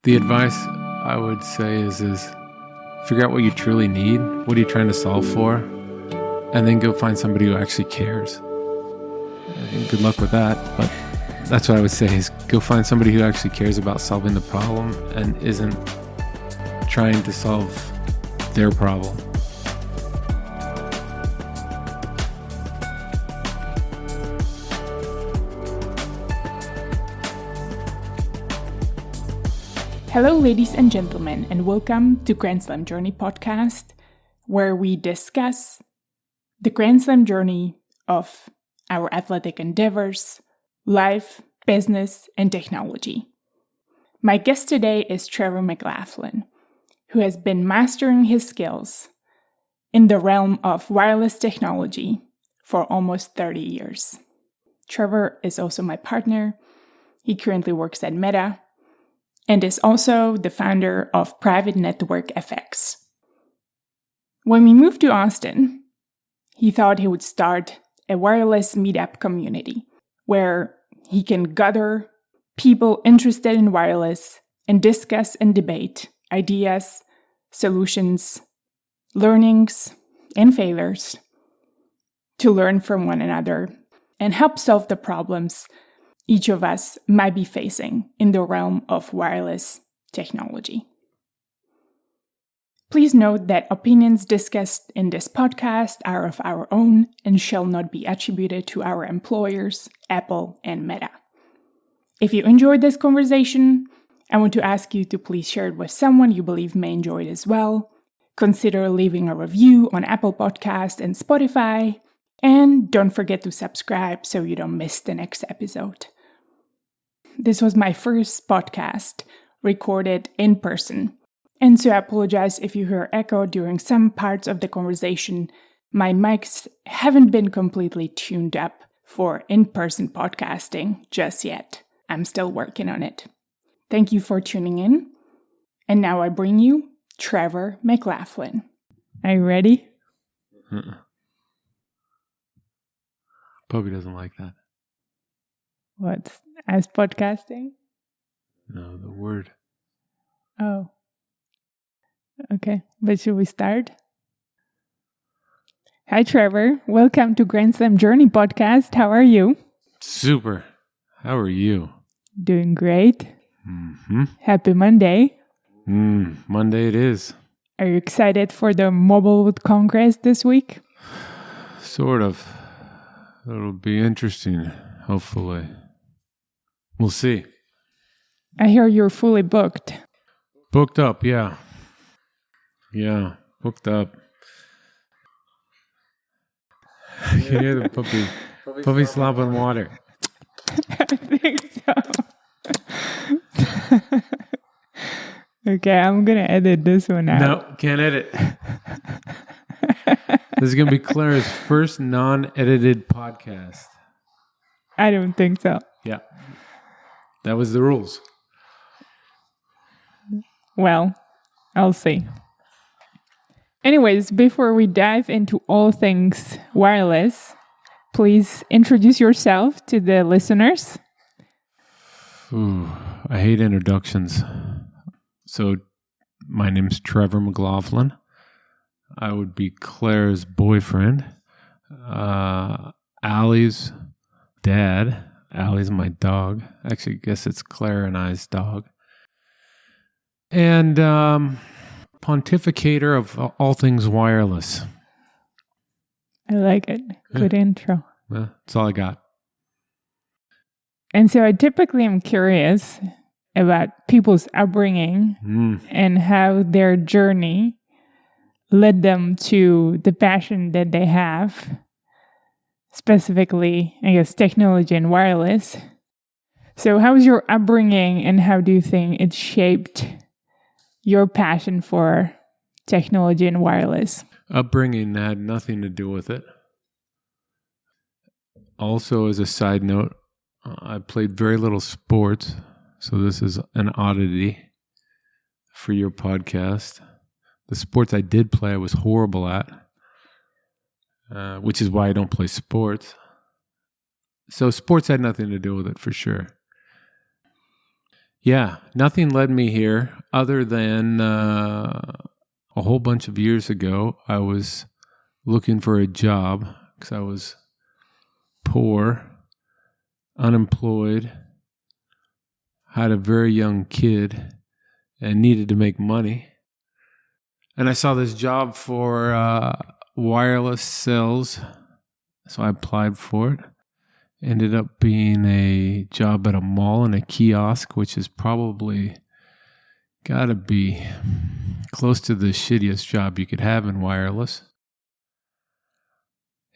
The advice I would say is figure out what you truly need. What are you trying to solve for? And then go find somebody who actually cares. And good luck with that. But that's what I would say is go find somebody who actually cares about solving the problem and isn't trying to solve their problem. Hello, ladies and gentlemen, and welcome to Grand Slam Journey podcast, where we discuss the Grand Slam journey of our athletic endeavors, life, business, and technology. My guest today is Trevor McLaughlin, who has been mastering his skills in the realm of wireless technology for almost 30 years. Trevor is also my partner. He currently works at Meta and is also the founder of private networkfx. When we moved to Austin, he thought he would start a wireless meetup community where he can gather people interested in wireless and discuss and debate ideas, solutions, learnings, and failures to learn from one another and help solve the problems each of us might be facing in the realm of wireless technology. Please note that opinions discussed in this podcast are of our own and shall not be attributed to our employers, Apple and Meta. If you enjoyed this conversation, I want to ask you to please share it with someone you believe may enjoy it as well. Consider leaving a review on Apple Podcasts and Spotify, and don't forget to subscribe so you don't miss the next episode. This was my first podcast recorded in person, and so I apologize if you hear echo during some parts of the conversation. My mics haven't been completely tuned up for in-person podcasting just yet. I'm still working on it. Thank you for tuning in, and now I bring you Trevor McLaughlin. Are you ready? Puppy doesn't like that. What? As podcasting? No, the word. Oh. Okay, but should we start? Hi, Trevor. Welcome to Grand Slam Journey podcast. How are you? Super. How are you? Doing great. Mm-hmm. Happy Monday. Monday it is. Are you excited for the Mobile World Congress this week? Sort of. It'll be interesting, hopefully. We'll see. I hear you're fully booked. Booked up, yeah. Yeah, booked up. You can hear the puppy. Puppy slopping water. I think so. Okay, I'm going to edit this one out. No, can't edit. This is going to be Clara's first non-edited podcast. I don't think so. Yeah. That was the rules. Well, I'll see. Anyways, before we dive into all things wireless, please introduce yourself to the listeners. Ooh, I hate introductions. So, my name's Trevor McLaughlin. I would be Claire's boyfriend. Allie's dad. Allie's my dog. Actually, I guess it's Claire and I's dog. And pontificator of all things wireless. I like it. Good intro. Yeah, that's all I got. And so I typically am curious about people's upbringing and how their journey led them to the passion that they have. Specifically, I guess, technology and wireless. So how was your upbringing and how do you think it shaped your passion for technology and wireless? Upbringing had nothing to do with it. Also, as a side note, I played very little sports. So this is an oddity for your podcast. The sports I did play, I was horrible at. Which is why I don't play sports. So sports had nothing to do with it for sure. Yeah, nothing led me here other than a whole bunch of years ago, I was looking for a job because I was poor, unemployed, had a very young kid, and needed to make money. And I saw this job for wireless sales, so I applied for it. Ended up being a job at a mall in a kiosk, which is probably got to be close to the shittiest job you could have in wireless.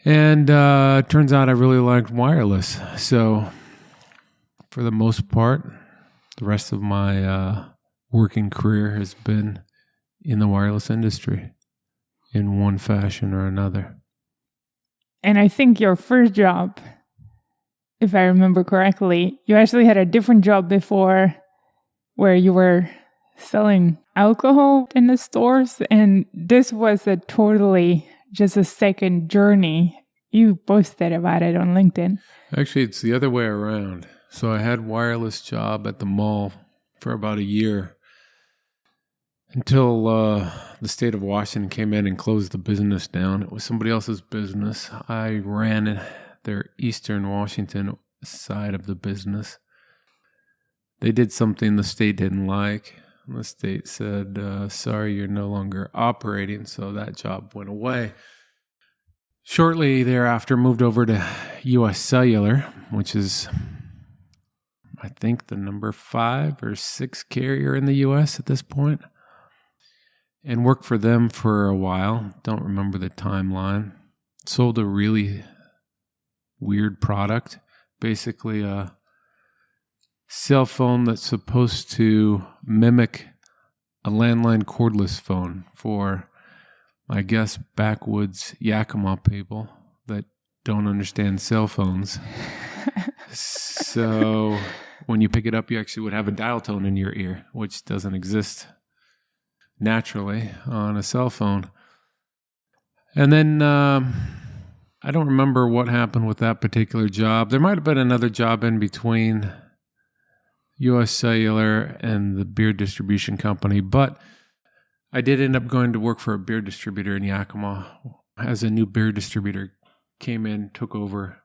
And turns out I really liked wireless. So for the most part, the rest of my working career has been in the wireless industry in one fashion or another. And I think your first job, if I remember correctly, you actually had a different job before where you were selling alcohol in the stores. And this was a totally just a second journey. You posted about it on LinkedIn. Actually, it's the other way around. So I had wireless job at the mall for about a year until the state of Washington came in and closed the business down. It was somebody else's business. I ran their Eastern Washington side of the business. They did something the state didn't like. The state said, sorry, you're no longer operating. So that job went away. Shortly thereafter, moved over to U.S. Cellular, which is, I think, the number 5 or 6 carrier in the U.S. at this point. And worked for them for a while. Don't remember the timeline. Sold a really weird product. Basically a cell phone that's supposed to mimic a landline cordless phone for, I guess, backwoods Yakima people that don't understand cell phones. So when you pick it up, you actually would have a dial tone in your ear, which doesn't exist naturally on a cell phone. And then I don't remember what happened with that particular job. There might have been another job in between U.S. Cellular and the beer distribution company, but I did end up going to work for a beer distributor in Yakima as a new beer distributor came in, took over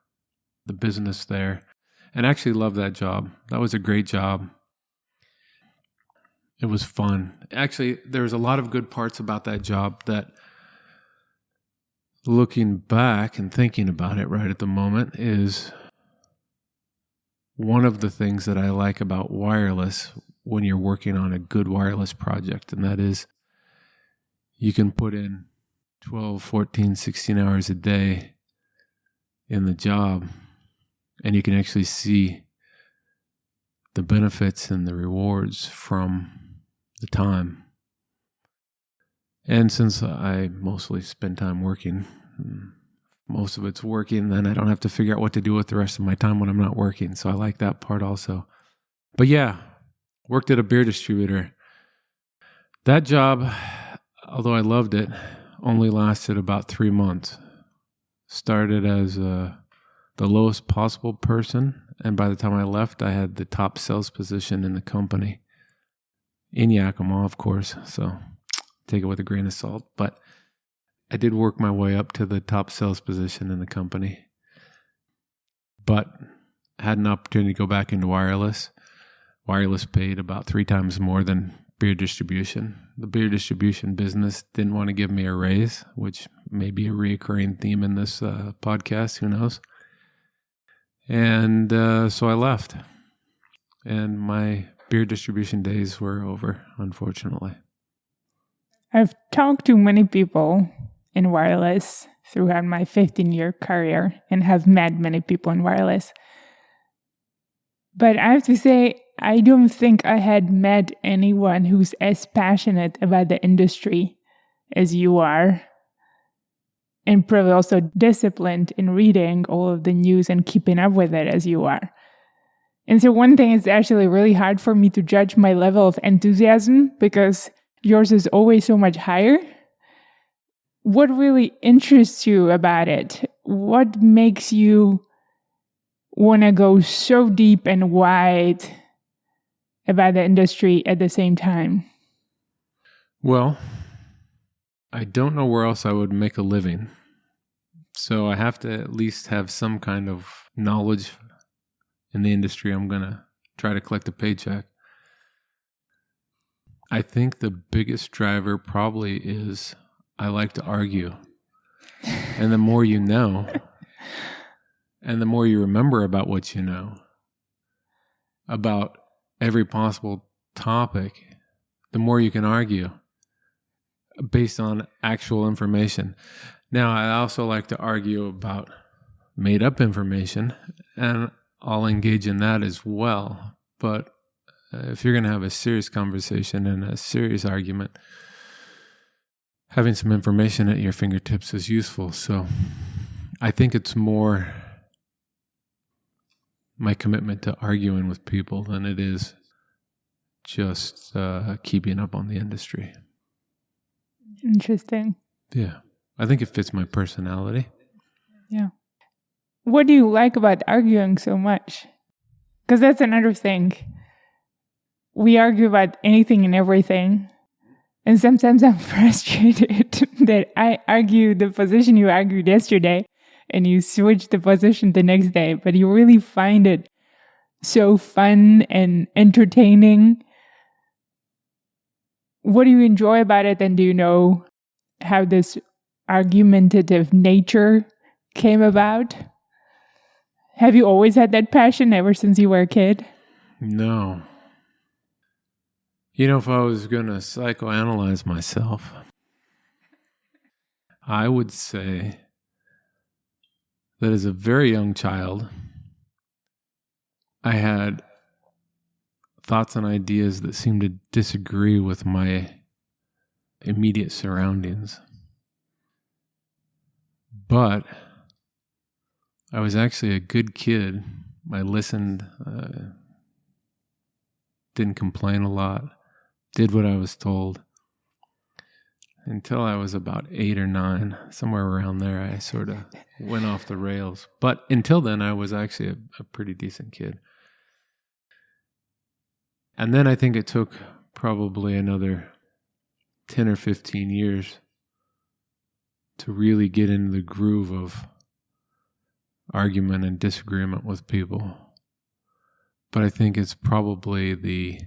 the business there, and actually loved that job. That was a great job. It was fun. Actually, there's a lot of good parts about that job that, looking back and thinking about it right at the moment, is one of the things that I like about wireless when you're working on a good wireless project, and that is you can put in 12, 14, 16 hours a day in the job, and you can actually see the benefits and the rewards from the time. And since I mostly spend time working, most of it's working, then I don't have to figure out what to do with the rest of my time when I'm not working. So I like that part also. But yeah, worked at a beer distributor. That job, although I loved it, only lasted about 3 months. Started as the lowest possible person, and by the time I left, I had the top sales position in the company. In Yakima, of course, so take it with a grain of salt. But I did work my way up to the top sales position in the company. But had an opportunity to go back into wireless. Wireless paid about 3 times more than beer distribution. The beer distribution business didn't want to give me a raise, which may be a reoccurring theme in this podcast, who knows. And so I left. And my beer distribution days were over, unfortunately. I've talked to many people in wireless throughout my 15-year career and have met many people in wireless. But I have to say, I don't think I had met anyone who's as passionate about the industry as you are, and probably also disciplined in reading all of the news and keeping up with it as you are. And so one thing is actually really hard for me to judge my level of enthusiasm because yours is always so much higher. What really interests you about it? What makes you want to go so deep and wide about the industry at the same time? Well, I don't know where else I would make a living. So I have to at least have some kind of knowledge in the industry. I'm going to try to collect a paycheck. I think the biggest driver probably is I like to argue. And the more you know, and the more you remember about what you know, about every possible topic, the more you can argue based on actual information. Now, I also like to argue about made-up information, and I'll engage in that as well. But if you're going to have a serious conversation and a serious argument, having some information at your fingertips is useful. So I think it's more my commitment to arguing with people than it is just keeping up on the industry. Interesting. Yeah. I think it fits my personality. Yeah. What do you like about arguing so much? Because that's another thing. We argue about anything and everything. And sometimes I'm frustrated that I argue the position you argued yesterday and you switch the position the next day, but you really find it so fun and entertaining. What do you enjoy about it, and do you know how this argumentative nature came about? Have you always had that passion ever since you were a kid? No. You know, if I was going to psychoanalyze myself, I would say that as a very young child, I had thoughts and ideas that seemed to disagree with my immediate surroundings. But I was actually a good kid. I listened, didn't complain a lot, did what I was told. Until I was about 8 or 9, somewhere around there, I sort of went off the rails. But until then, I was actually a pretty decent kid. And then I think it took probably another 10 or 15 years to really get into the groove of argument and disagreement with people. But I think it's probably the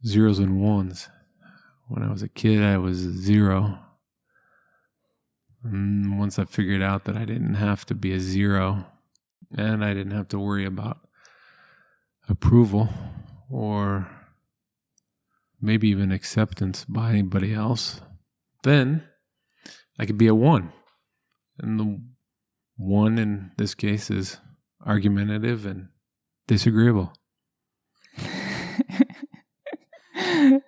zeros and ones. When I was a kid, I was 0. And once I figured out that I didn't have to be a 0, and I didn't have to worry about approval or maybe even acceptance by anybody else, then I could be a 1. And the 1 in this case is argumentative and disagreeable.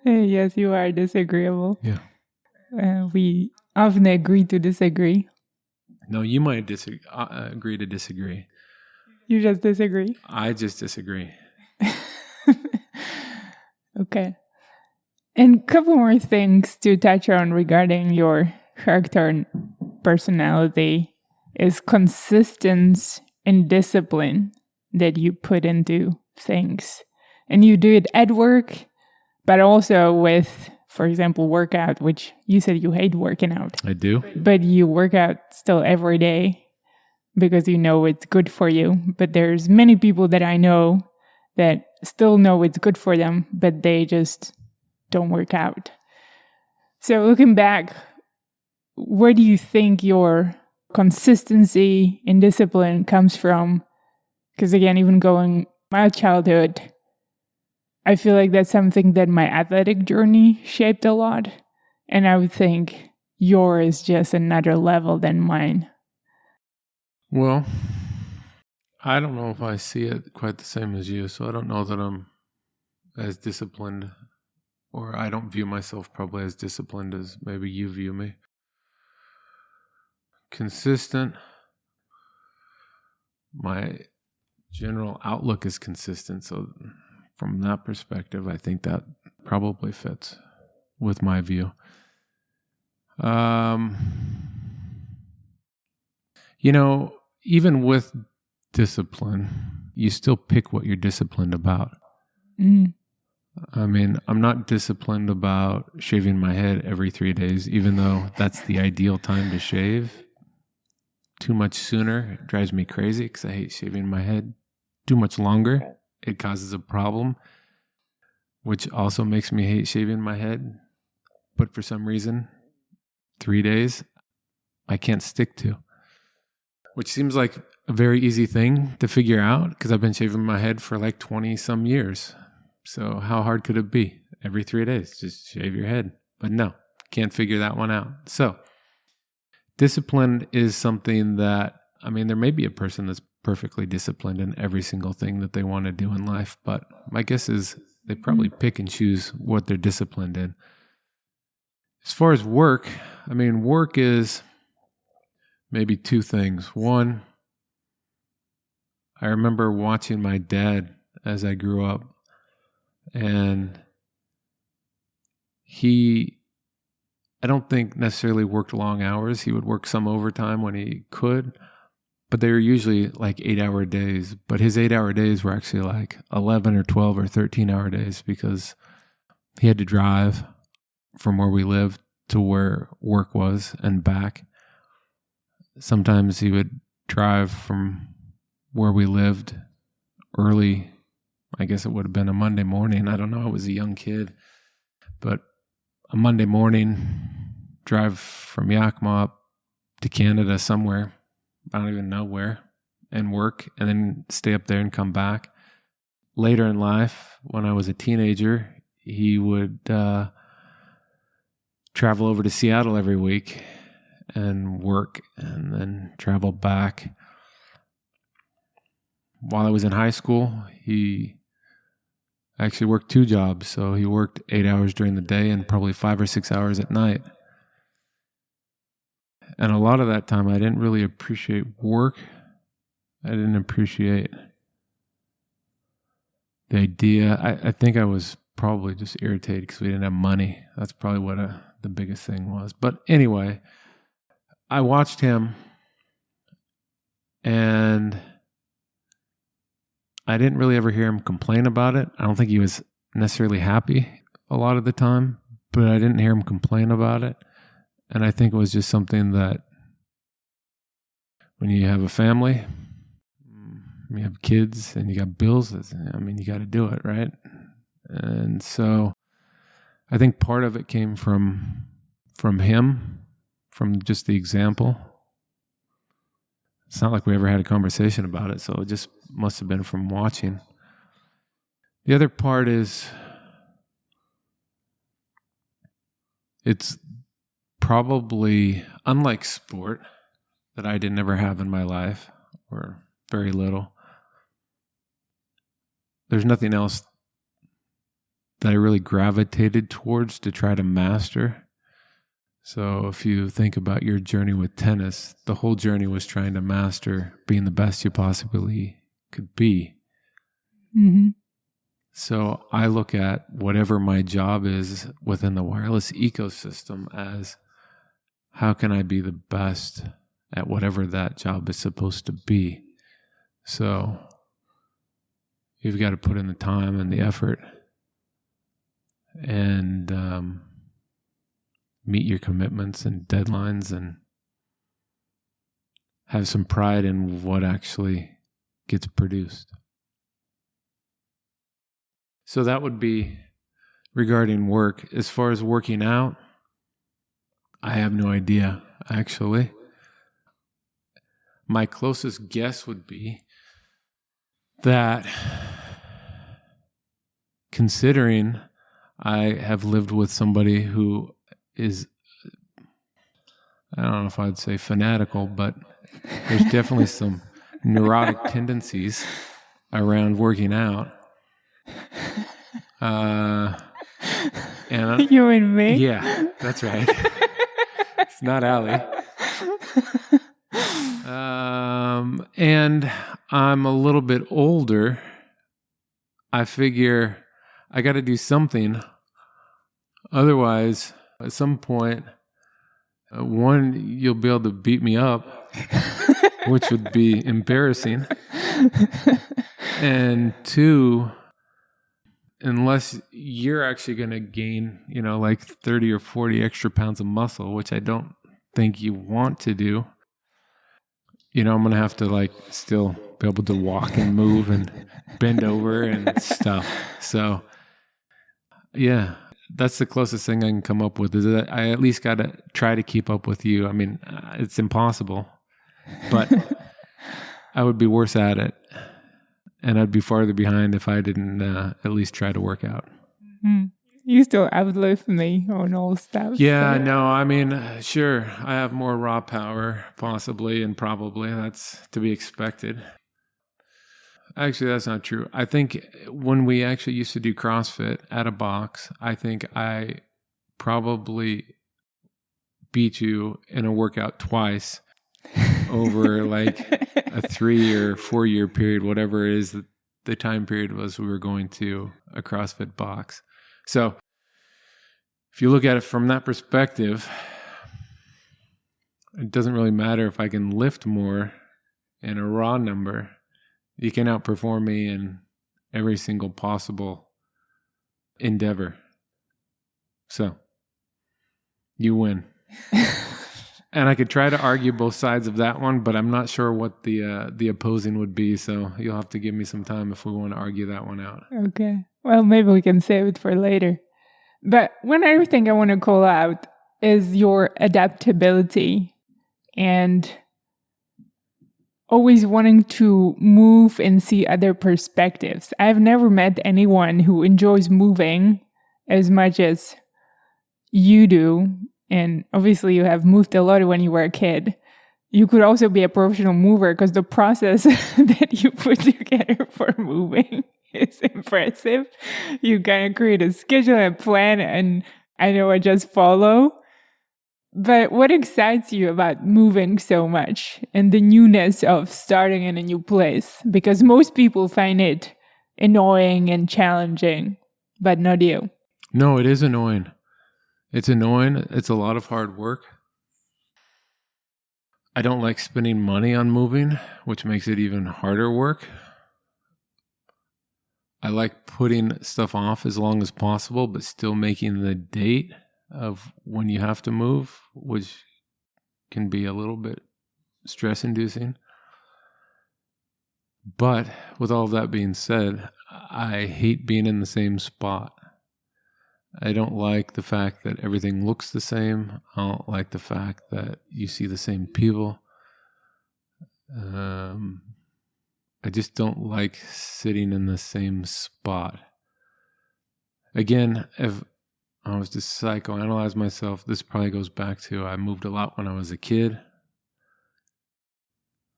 Yes, you are disagreeable. Yeah. We often agree to disagree. No, you might agree to disagree. You just disagree? I just disagree. Okay. And a couple more things to touch on regarding your character and personality is consistency and discipline that you put into things. And you do it at work, but also with, for example, workout, which you said you hate working out. I do. But you work out still every day because you know it's good for you. But there's many people that I know that still know it's good for them, but they just don't work out. So looking back, where do you think your consistency and discipline comes from? Because again, even going my childhood, I feel like that's something that my athletic journey shaped a lot. And I would think yours is just another level than mine. Well, I don't know if I see it quite the same as you, so I don't know that I'm as disciplined, or I don't view myself probably as disciplined as maybe you view me. Consistent. My general outlook is consistent, so from that perspective, I think that probably fits with my view. You know, even with discipline, you still pick what you're disciplined about. Mm. I mean, I'm not disciplined about shaving my head every 3 days, even though that's the ideal time to shave. Too much sooner, it drives me crazy because I hate shaving my head. Too much longer, it causes a problem, which also makes me hate shaving my head. But for some reason, 3 days, I can't stick to. Which seems like a very easy thing to figure out because I've been shaving my head for like 20 some years. So how hard could it be? Every 3 days, just shave your head. But no, can't figure that one out. So discipline is something that, I mean, there may be a person that's perfectly disciplined in every single thing that they want to do in life, but my guess is they probably pick and choose what they're disciplined in. As far as work, I mean, work is maybe two things. One, I remember watching my dad as I grew up, and I don't think necessarily worked long hours. He would work some overtime when he could, but they were usually like 8-hour days. But his 8-hour days were actually like 11 or 12 or 13-hour days because he had to drive from where we lived to where work was and back. Sometimes he would drive from where we lived early. I guess it would have been a Monday morning. I don't know. I was a young kid. But a Monday morning, drive from Yakima up to Canada somewhere. I don't even know where. And work. And then stay up there and come back. Later in life, when I was a teenager, he would travel over to Seattle every week and work and then travel back. While I was in high school, he actually worked 2 jobs. So he worked 8 hours during the day and probably 5 or 6 hours at night. And a lot of that time, I didn't really appreciate work. I didn't appreciate the idea. I think I was probably just irritated because we didn't have money. That's probably what the biggest thing was. But anyway, I watched him, and I didn't really ever hear him complain about it. I don't think he was necessarily happy a lot of the time, but I didn't hear him complain about it. And I think it was just something that when you have a family, you have kids and you got bills, I mean, you got to do it, right? And so I think part of it came from him, from just the example. It's not like we ever had a conversation about it, so it just must have been from watching. The other part is it's probably, unlike sport that I did never have in my life, or very little, there's nothing else that I really gravitated towards to try to master. So if you think about your journey with tennis, the whole journey was trying to master being the best you possibly could be. Mm-hmm. So I look at whatever my job is within the wireless ecosystem as how can I be the best at whatever that job is supposed to be. So you've got to put in the time and the effort and meet your commitments and deadlines and have some pride in what actually gets produced. So that would be regarding work. As far as working out, I have no idea, actually. My closest guess would be that, considering I have lived with somebody who is, I don't know if I'd say fanatical, but there's definitely some neurotic tendencies around working out. And You and me? Yeah, that's right. It's not Allie. And I'm a little bit older. I figure I got to do something. Otherwise, at some point, one, you'll be able to beat me up, which would be embarrassing. And two, unless you're actually going to gain, like 30 or 40 extra pounds of muscle, which I don't think you want to do, I'm going to have to still be able to walk and move and bend over and stuff. So yeah, that's the closest thing I can come up with, is that I at least got to try to keep up with you. I mean, it's impossible, but I would be worse at it. And I'd be farther behind if I didn't at least try to work out. You still outlive me on all stuff. Yeah, so. No, I mean, sure, I have more raw power, possibly, and probably. That's to be expected. Actually, that's not true. I think when we actually used to do CrossFit at a box, I think I probably beat you in a workout twice over a 3 or 4 year period, whatever it is that the time period was we were going to a CrossFit box. So if you look at it from that perspective, it doesn't really matter if I can lift more in a raw number. You can outperform me in every single possible endeavor. So you win. And I could try to argue both sides of that one, but I'm not sure what the opposing would be. So you'll have to give me some time if we want to argue that one out. Okay. Well, maybe we can save it for later. But one other thing I want to call out is your adaptability and always wanting to move and see other perspectives. I've never met anyone who enjoys moving as much as you do. And obviously you have moved a lot when you were a kid. You could also be a professional mover because the process that you put together for moving is impressive. You kind of create a schedule and plan, and I know I just follow. But what excites you about moving so much and the newness of starting in a new place? Because most people find it annoying and challenging, but not you. No, it is annoying. It's annoying. It's a lot of hard work. I don't like spending money on moving, which makes it even harder work. I like putting stuff off as long as possible, but still making the date of when you have to move, which can be a little bit stress-inducing. But with all of that being said, I hate being in the same spot. I don't like the fact that everything looks the same. I don't like the fact that you see the same people. I just don't like sitting in the same spot. Again, if I was to psychoanalyze myself, this probably goes back to I moved a lot when I was a kid.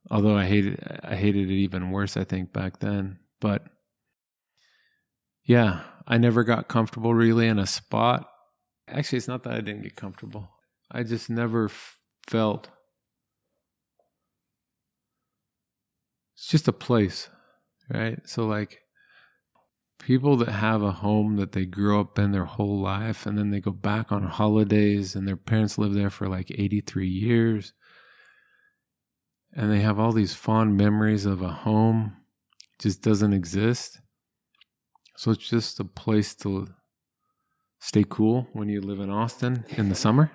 Although I hated it even worse, I think, back then. But yeah, I never got comfortable really in a spot. Actually, it's not that I didn't get comfortable. I just never felt. It's just a place, right? So people that have a home that they grew up in their whole life, and then they go back on holidays and their parents live there for 83 years. And they have all these fond memories of a home. It just doesn't exist. So it's just a place to stay cool when you live in Austin in the summer,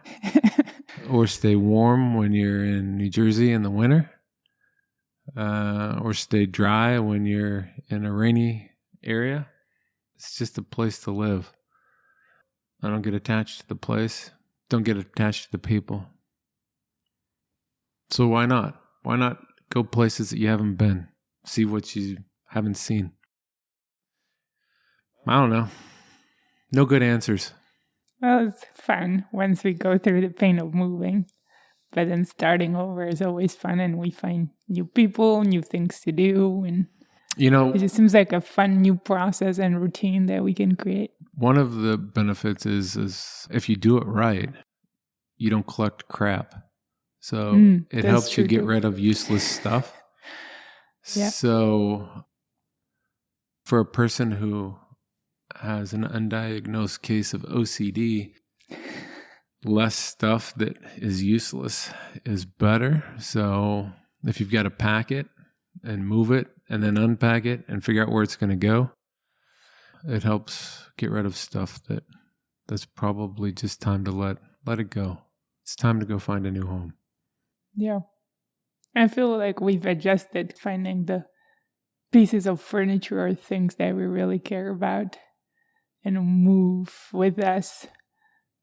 or stay warm when you're in New Jersey in the winter, or stay dry when you're in a rainy area. It's just a place to live. I don't get attached to the place. Don't get attached to the people. So why not? Why not go places that you haven't been? See what you haven't seen. I don't know. No good answers. Well, it's fun once we go through the pain of moving. But then starting over is always fun, and we find new people, new things to do. And it just seems like a fun new process and routine that we can create. One of the benefits is if you do it right, you don't collect crap. So it helps you get rid of useless stuff. Yeah. So for a person who has an undiagnosed case of OCD, less stuff that is useless is better. So if you've got to pack it and move it and then unpack it and figure out where it's going to go, It helps get rid of stuff that's probably just time to let it go. It's time to go find a new home. Yeah. I feel like we've adjusted finding the pieces of furniture or things that we really care about and move with us.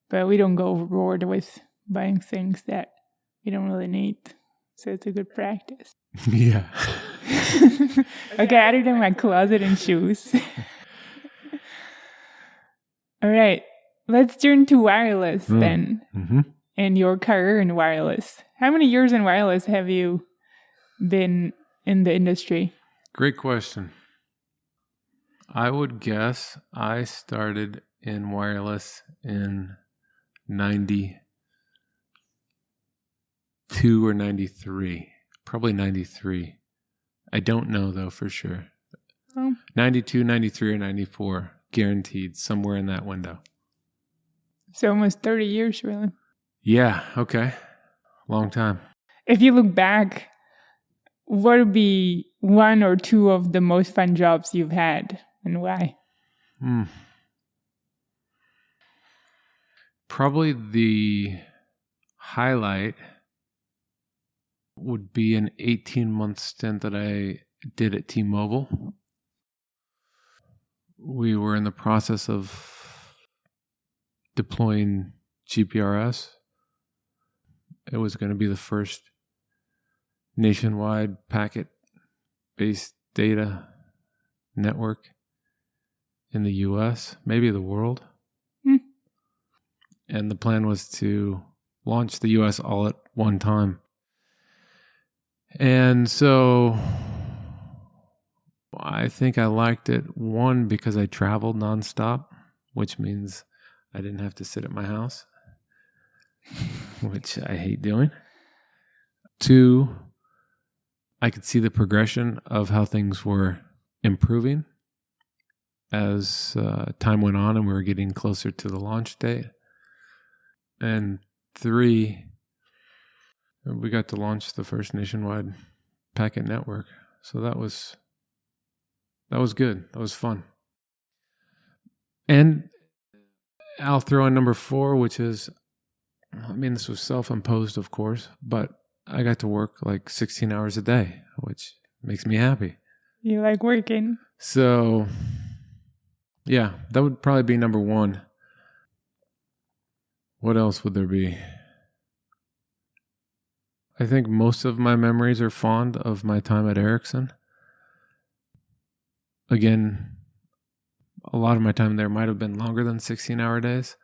But we don't go overboard with buying things that we don't really need. So it's a good practice. Yeah. Okay, other than my closet and shoes. All right, let's turn to wireless then. Mm-hmm. And your career in wireless. How many years in wireless have you been in the industry? Great question. I would guess I started in wireless in 92 or 93. Probably 93. I don't know, though, for sure. Oh. 92, 93, or 94. Guaranteed. Somewhere in that window. So almost 30 years, really. Yeah, okay. Long time. If you look back, what would be one or two of the most fun jobs you've had and why? Probably the highlight would be an 18-month stint that I did at T-Mobile. We were in the process of deploying GPRS. It was going to be the first nationwide packet-based data network in the U.S., maybe the world. And the plan was to launch the U.S. all at one time. And so I think I liked it, one, because I traveled nonstop, which means I didn't have to sit at my house, which I hate doing. Two, I could see the progression of how things were improving as time went on and we were getting closer to the launch date. And three, we got to launch the first nationwide packet network. So that was good. That was fun. And I'll throw in number 4, which is, this was self-imposed, of course, but I got to work like 16 hours a day, which makes me happy. You like working? So, yeah, that would probably be number 1. What else would there be? I think most of my memories are fond of my time at Ericsson. Again, a lot of my time there might have been longer than 16-hour days,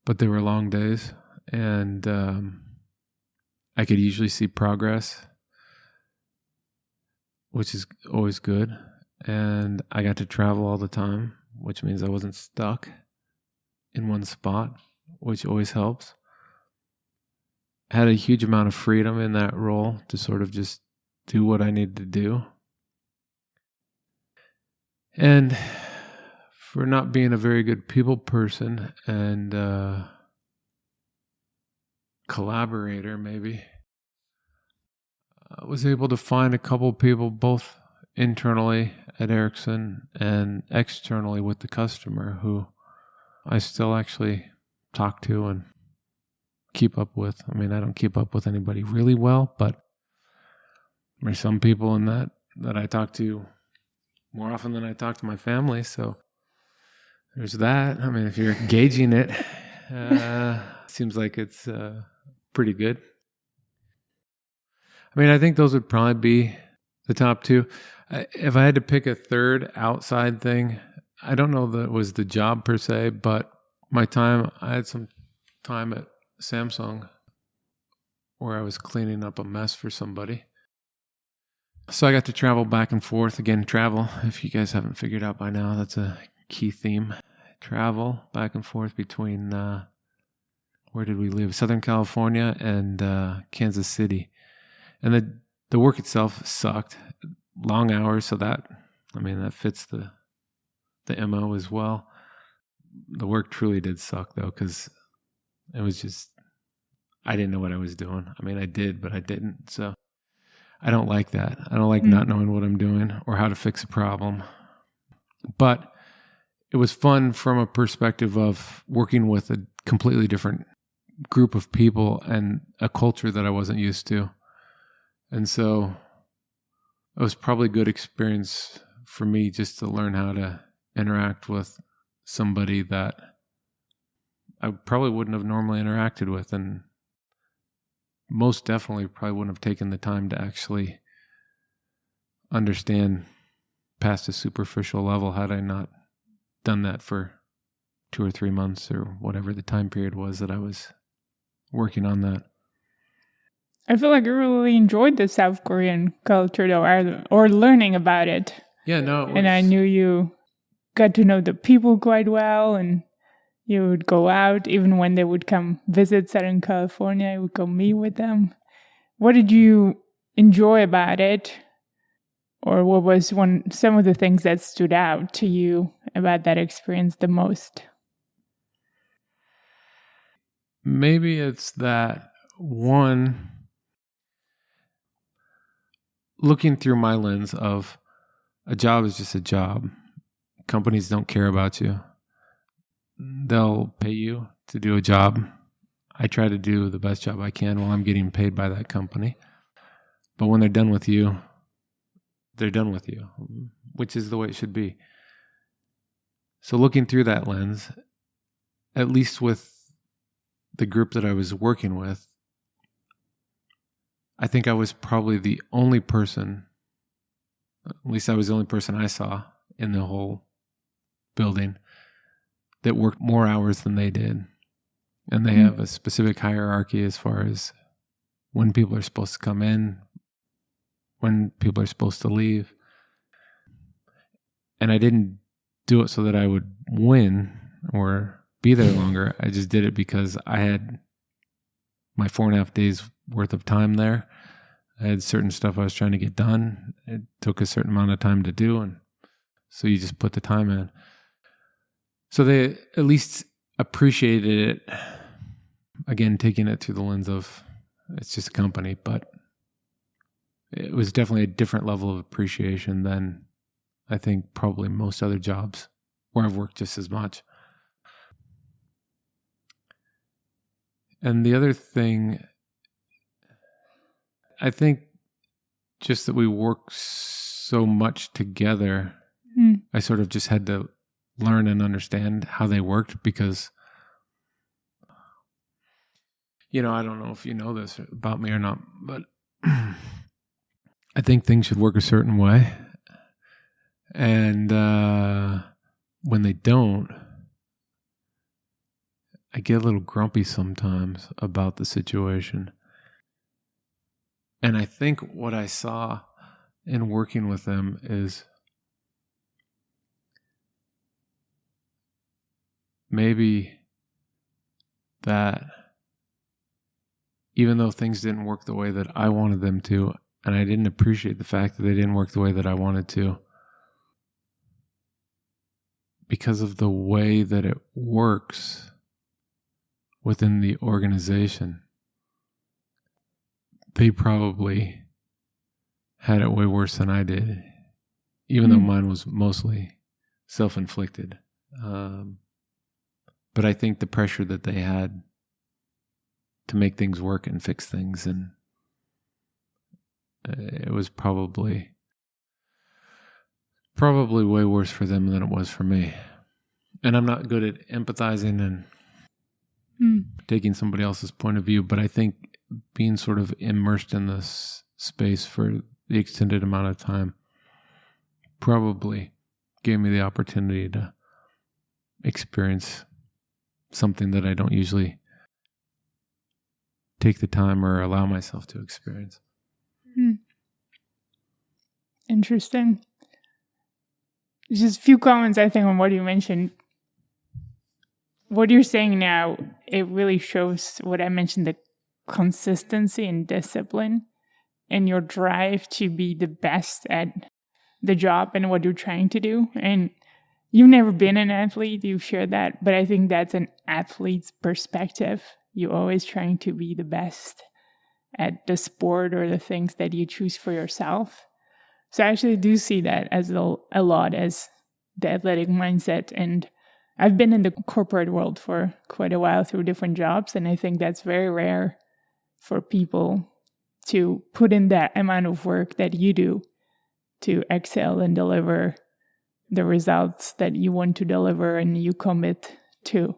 but they were long days, and I could usually see progress, which is always good. And I got to travel all the time, which means I wasn't stuck in one spot, which always helps. I had a huge amount of freedom in that role to sort of just do what I needed to do. And for not being a very good people person and collaborator, maybe, I was able to find a couple people, both internally at Ericsson and externally with the customer, who I still actually talk to and keep up with. I don't keep up with anybody really well, but there's some people in that I talk to more often than I talk to my family. So there's that. If you're gauging it, seems like it's pretty good. I think those would probably be the top 2. If I had to pick a third outside thing, I don't know that it was the job per se, but I had some time at Samsung where I was cleaning up a mess for somebody. So I got to travel back and forth. Again, travel, if you guys haven't figured out by now, that's a key theme. Travel back and forth between, where did we live? Southern California and Kansas City. And the work itself sucked. Long hours, so that fits the MO as well. The work truly did suck, though, because it was just, I didn't know what I was doing. I did, but I didn't. So I don't like that. I don't like not knowing what I'm doing or how to fix a problem. But it was fun from a perspective of working with a completely different group of people and a culture that I wasn't used to. And so it was probably a good experience for me just to learn how to interact with somebody that I probably wouldn't have normally interacted with, and most definitely probably wouldn't have taken the time to actually understand past a superficial level had I not done that for 2 or 3 months or whatever the time period was that I was working on that. I feel like I really enjoyed the South Korean culture, though, or learning about it. Yeah, no. And I knew you got to know the people quite well, and you would go out, even when they would come visit Southern California, you would go meet with them. What did you enjoy about it? Or what was some of the things that stood out to you about that experience the most? Maybe it's that one, looking through my lens of a job is just a job. Companies don't care about you. They'll pay you to do a job. I try to do the best job I can while I'm getting paid by that company. But when they're done with you, they're done with you, which is the way it should be. So looking through that lens, at least with the group that I was working with, I think I was probably the only person, at least I was the only person I saw in the whole building that worked more hours than they did. And they have a specific hierarchy as far as when people are supposed to come in, when people are supposed to leave. And I didn't do it so that I would win or be there longer. I just did it because I had my 4.5 days worth of time there. I had certain stuff I was trying to get done. It took a certain amount of time to do, and so you just put the time in. So they at least appreciated it. Again, taking it through the lens of it's just a company, but it was definitely a different level of appreciation than I think probably most other jobs where I've worked just as much. And the other thing, I think just that we work so much together, I sort of just had to learn and understand how they worked because, I don't know if you know this about me or not, but I think things should work a certain way. And when they don't, I get a little grumpy sometimes about the situation. And I think what I saw in working with them is maybe that even though things didn't work the way that I wanted them to, and I didn't appreciate the fact that they didn't work the way that I wanted to, because of the way that it works within the organization, they probably had it way worse than I did, even though mine was mostly self-inflicted. But I think the pressure that they had to make things work and fix things, and it was probably way worse for them than it was for me. And I'm not good at empathizing and taking somebody else's point of view, but I think being sort of immersed in this space for the extended amount of time probably gave me the opportunity to experience something that I don't usually take the time or allow myself to experience. Interesting. Just a few comments, I think, on what you mentioned. What you're saying now, it really shows what I mentioned, the consistency and discipline and your drive to be the best at the job and what you're trying to do. And you've never been an athlete, you've shared that, but I think that's an athlete's perspective. You're always trying to be the best at the sport or the things that you choose for yourself. So I actually do see that as a lot as the athletic mindset. And I've been in the corporate world for quite a while through different jobs, and I think that's very rare for people to put in that amount of work that you do to excel and deliver the results that you want to deliver and you commit to.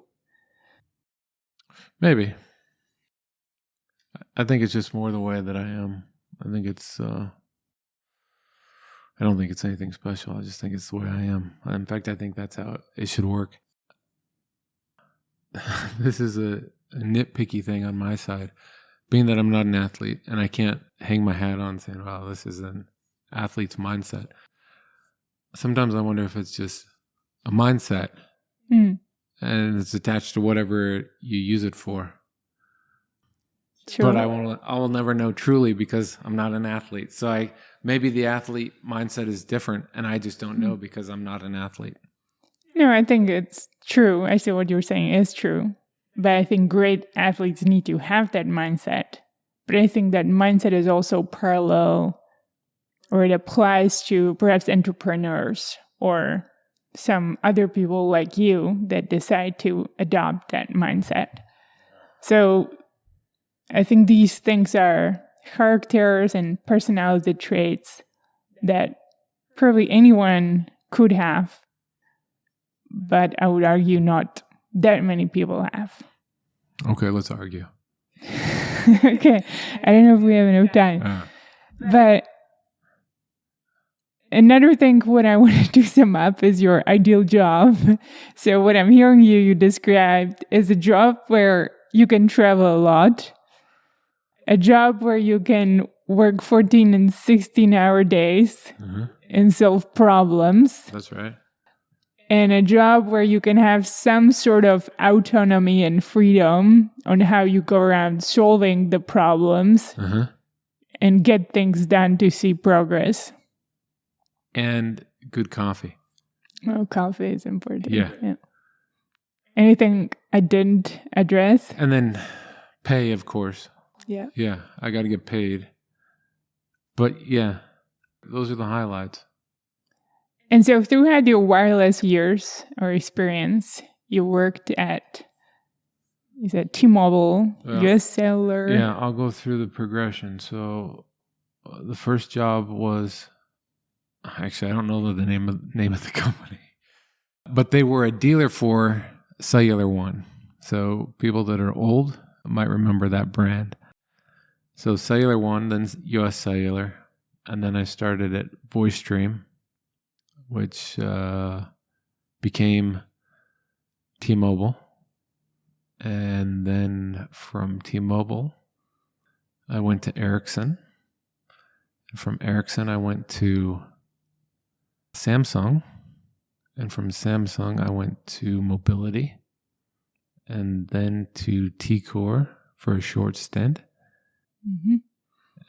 Maybe. I think it's just more the way that I am. I think it's, I don't think it's anything special. I just think it's the way I am. In fact, I think that's how it should work. This is a nitpicky thing on my side. Being that I'm not an athlete and I can't hang my hat on saying, wow, this is an athlete's mindset. Sometimes I wonder if it's just a mindset and it's attached to whatever you use it for. Sure. But I will never know truly because I'm not an athlete. So maybe the athlete mindset is different and I just don't know because I'm not an athlete. No, I think it's true. I see what you're saying is true. But I think great athletes need to have that mindset. But I think that mindset is also parallel, or it applies to perhaps entrepreneurs or some other people like you that decide to adopt that mindset. So I think these things are characters and personality traits that probably anyone could have, but I would argue not that many people have. Okay, let's argue. Okay, I don't know if we have enough time. But another thing, what I wanted to sum up is your ideal job. So what I'm hearing you described is a job where you can travel a lot, a job where you can work 14 and 16-hour days and solve problems. That's right. And a job where you can have some sort of autonomy and freedom on how you go around solving the problems and get things done to see progress. And good coffee. Oh, coffee is important. Yeah. Anything I didn't address? And then pay, of course. Yeah. Yeah, I got to get paid. But yeah, those are the highlights. And so throughout your wireless years or experience, you worked at, is it T-Mobile, US Cellular? Yeah, I'll go through the progression. So the first job was, actually, I don't know the name of the company, but they were a dealer for Cellular One. So people that are old might remember that brand. So Cellular One, then US Cellular, and then I started at VoiceStream, which became T-Mobile. And then from T-Mobile, I went to Ericsson. And from Ericsson, I went to Samsung. And from Samsung, I went to Mobility. And then to T-Core for a short stint.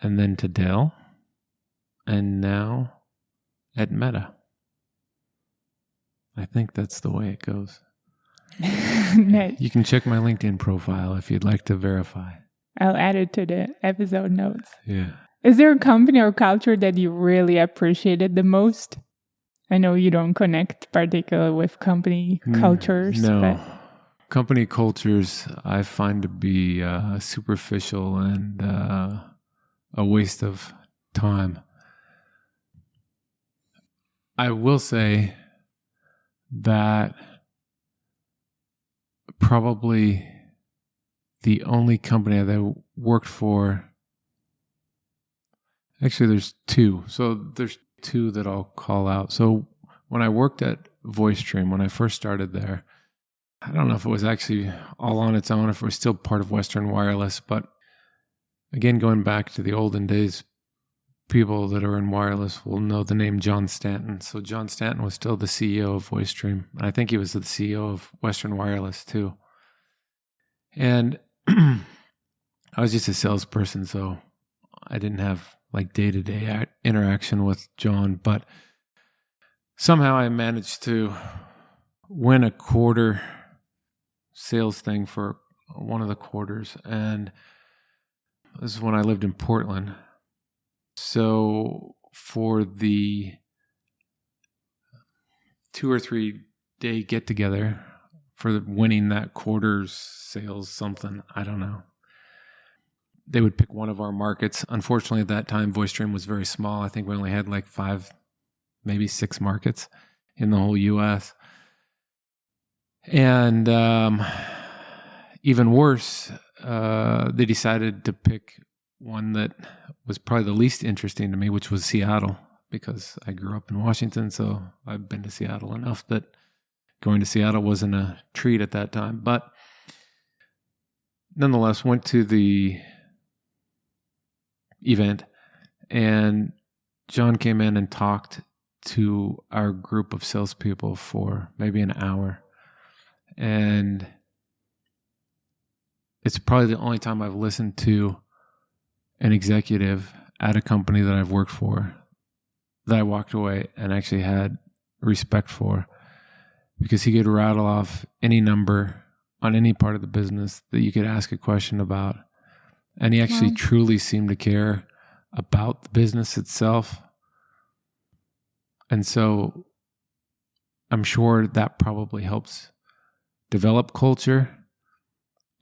And then to Dell. And now at Meta. I think that's the way it goes. Nice. You can check my LinkedIn profile if you'd like to verify. I'll add it to the episode notes. Yeah. Is there a company or culture that you really appreciated the most? I know you don't connect particularly with company cultures. No. But Company cultures I find to be superficial and a waste of time. I will say that probably the only company that I worked for, actually there's two. So there's two that I'll call out. So when I worked at VoiceStream, when I first started there, I don't know if it was actually all on its own, if it was still part of Western Wireless, but again, going back to the olden days, people that are in wireless will know the name John Stanton. So John Stanton was still the CEO of VoiceStream. And I think he was the CEO of Western Wireless too. And I was just a salesperson, so I didn't have like day-to-day interaction with John. But somehow I managed to win a quarter sales thing for one of the quarters. And this is when I lived in Portland. So for the 2 or 3 day get together for winning that quarter's sales something. I don't know. They would pick one of our markets. Unfortunately, at that time, VoiceStream was very small. I think we only had like 5, maybe 6 markets in the whole U.S. And even worse, they decided to pick one that was probably the least interesting to me, which was Seattle, because I grew up in Washington, so I've been to Seattle enough that going to Seattle wasn't a treat at that time. But nonetheless, went to the event, and John came in and talked to our group of salespeople for maybe an hour. And it's probably the only time I've listened to an executive at a company that I've worked for that I walked away and actually had respect for, because he could rattle off any number on any part of the business that you could ask a question about. And he actually truly seemed to care about the business itself. And so I'm sure that probably helps develop culture.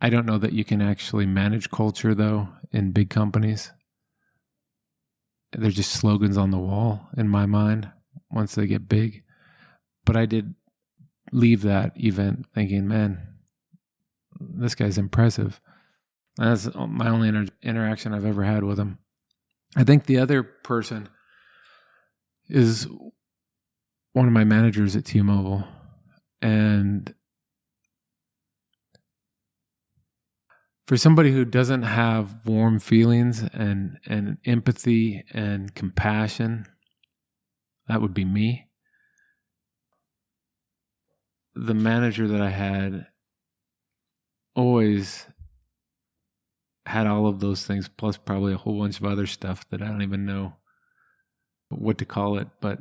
I don't know that you can actually manage culture, though, in big companies. They're just slogans on the wall, in my mind, once they get big. But I did leave that event thinking, man, this guy's impressive. And that's my only interaction I've ever had with him. I think the other person is one of my managers at T-Mobile. And for somebody who doesn't have warm feelings and empathy and compassion, that would be me. The manager that I had always had all of those things, plus probably a whole bunch of other stuff that I don't even know what to call it. But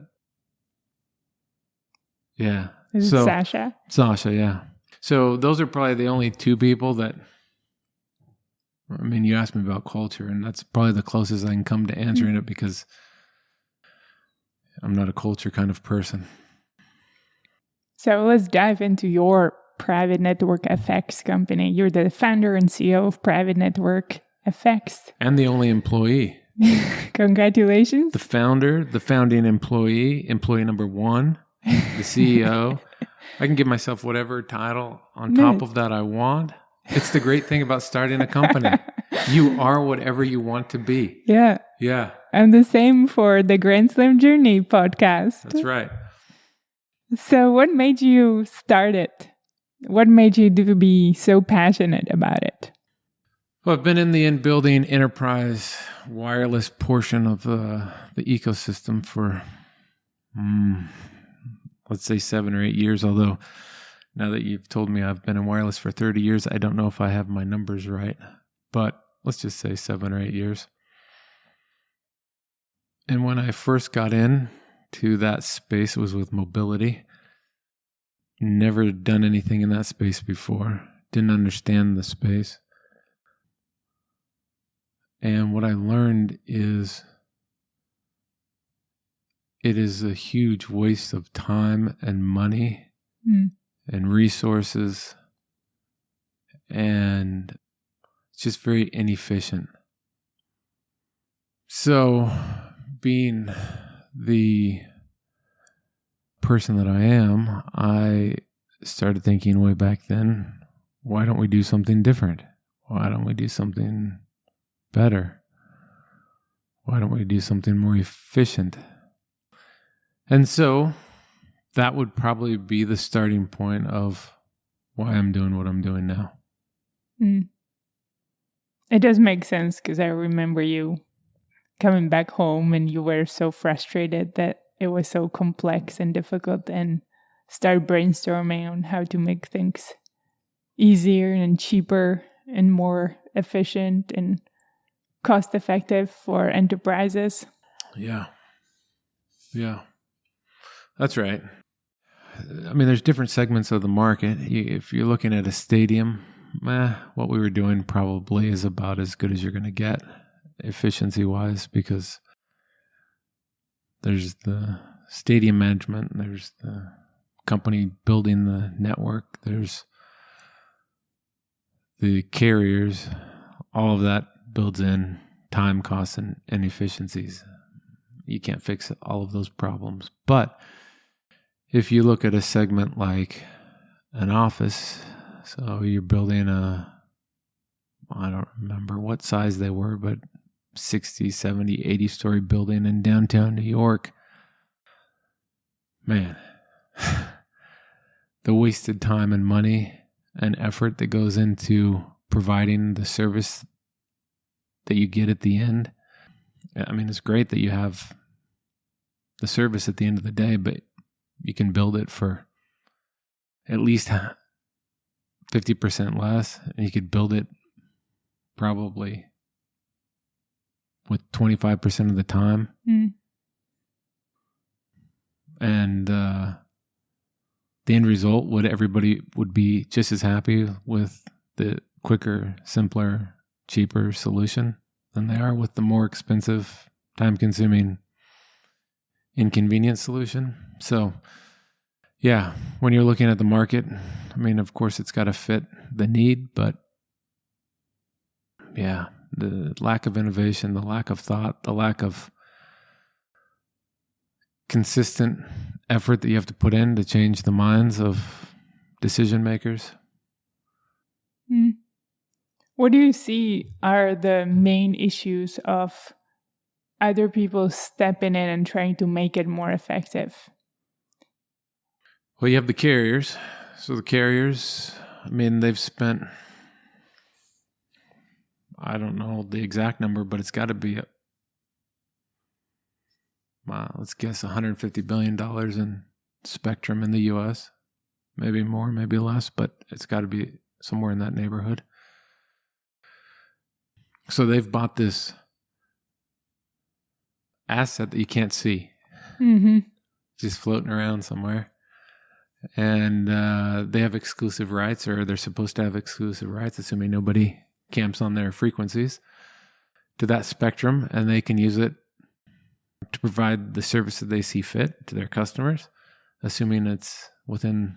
yeah. Is it Sasha? Sasha, yeah. So those are probably the only 2 people that, I mean, you asked me about culture, and that's probably the closest I can come to answering it, because I'm not a culture kind of person. So let's dive into your private network FX company. You're the founder and CEO of Private Network FX. And the only employee. Congratulations. The founder, the founding employee number 1, the CEO. I can give myself whatever title on top of that I want. It's the great thing about starting a company. You are whatever you want to be. Yeah. Yeah. And the same for the Grand Slam Journey podcast. That's right. So what made you start it? What made you be so passionate about it? Well, I've been in the in-building enterprise wireless portion of the ecosystem for, let's say 7 or 8 years, although now that you've told me I've been in wireless for 30 years, I don't know if I have my numbers right, but let's just say 7 or 8 years. And when I first got into that space, it was with mobility. Never done anything in that space before. Didn't understand the space. And what I learned is it is a huge waste of time and money and resources, and it's just very inefficient. So, being the person that I am, I started thinking way back then, why don't we do something different? Why don't we do something better? Why don't we do something more efficient? And so that would probably be the starting point of why I'm doing what I'm doing now. It does make sense, because I remember you coming back home and you were so frustrated that it was so complex and difficult, and start brainstorming on how to make things easier and cheaper and more efficient and cost effective for enterprises. Yeah. That's right. I mean, there's different segments of the market. If you're looking at a stadium, what we were doing probably is about as good as you're going to get efficiency-wise, because there's the stadium management, there's the company building the network. There's the carriers. All of that builds in time, costs, and inefficiencies. You can't fix all of those problems. But if you look at a segment like an office, so you're building I don't remember what size they were, but 60, 70, 80-story building in downtown New York. Man, the wasted time and money and effort that goes into providing the service that you get at the end. I mean, it's great that you have the service at the end of the day, but you can build it for at least 50% less, and you could build it probably with 25% of the time. And the end result would everybody would be just as happy with the quicker, simpler, cheaper solution than they are with the more expensive, time-consuming, inconvenient solution. So, yeah, when you're looking at the market, I mean, of course, it's got to fit the need, but yeah, the lack of innovation, the lack of thought, the lack of consistent effort that you have to put in to change the minds of decision makers. What do you see are the main issues of other people stepping in and trying to make it more effective? Well, you have the carriers. So the carriers, I mean, they've spent, I don't know the exact number, but it's got to be, let's guess $150 billion in spectrum in the U.S. Maybe more, maybe less, but it's got to be somewhere in that neighborhood. So they've bought this asset that you can't see, just floating around somewhere. And they have exclusive rights, or they're supposed to have exclusive rights, assuming nobody camps on their frequencies, to that spectrum, and they can use it to provide the service that they see fit to their customers, assuming it's within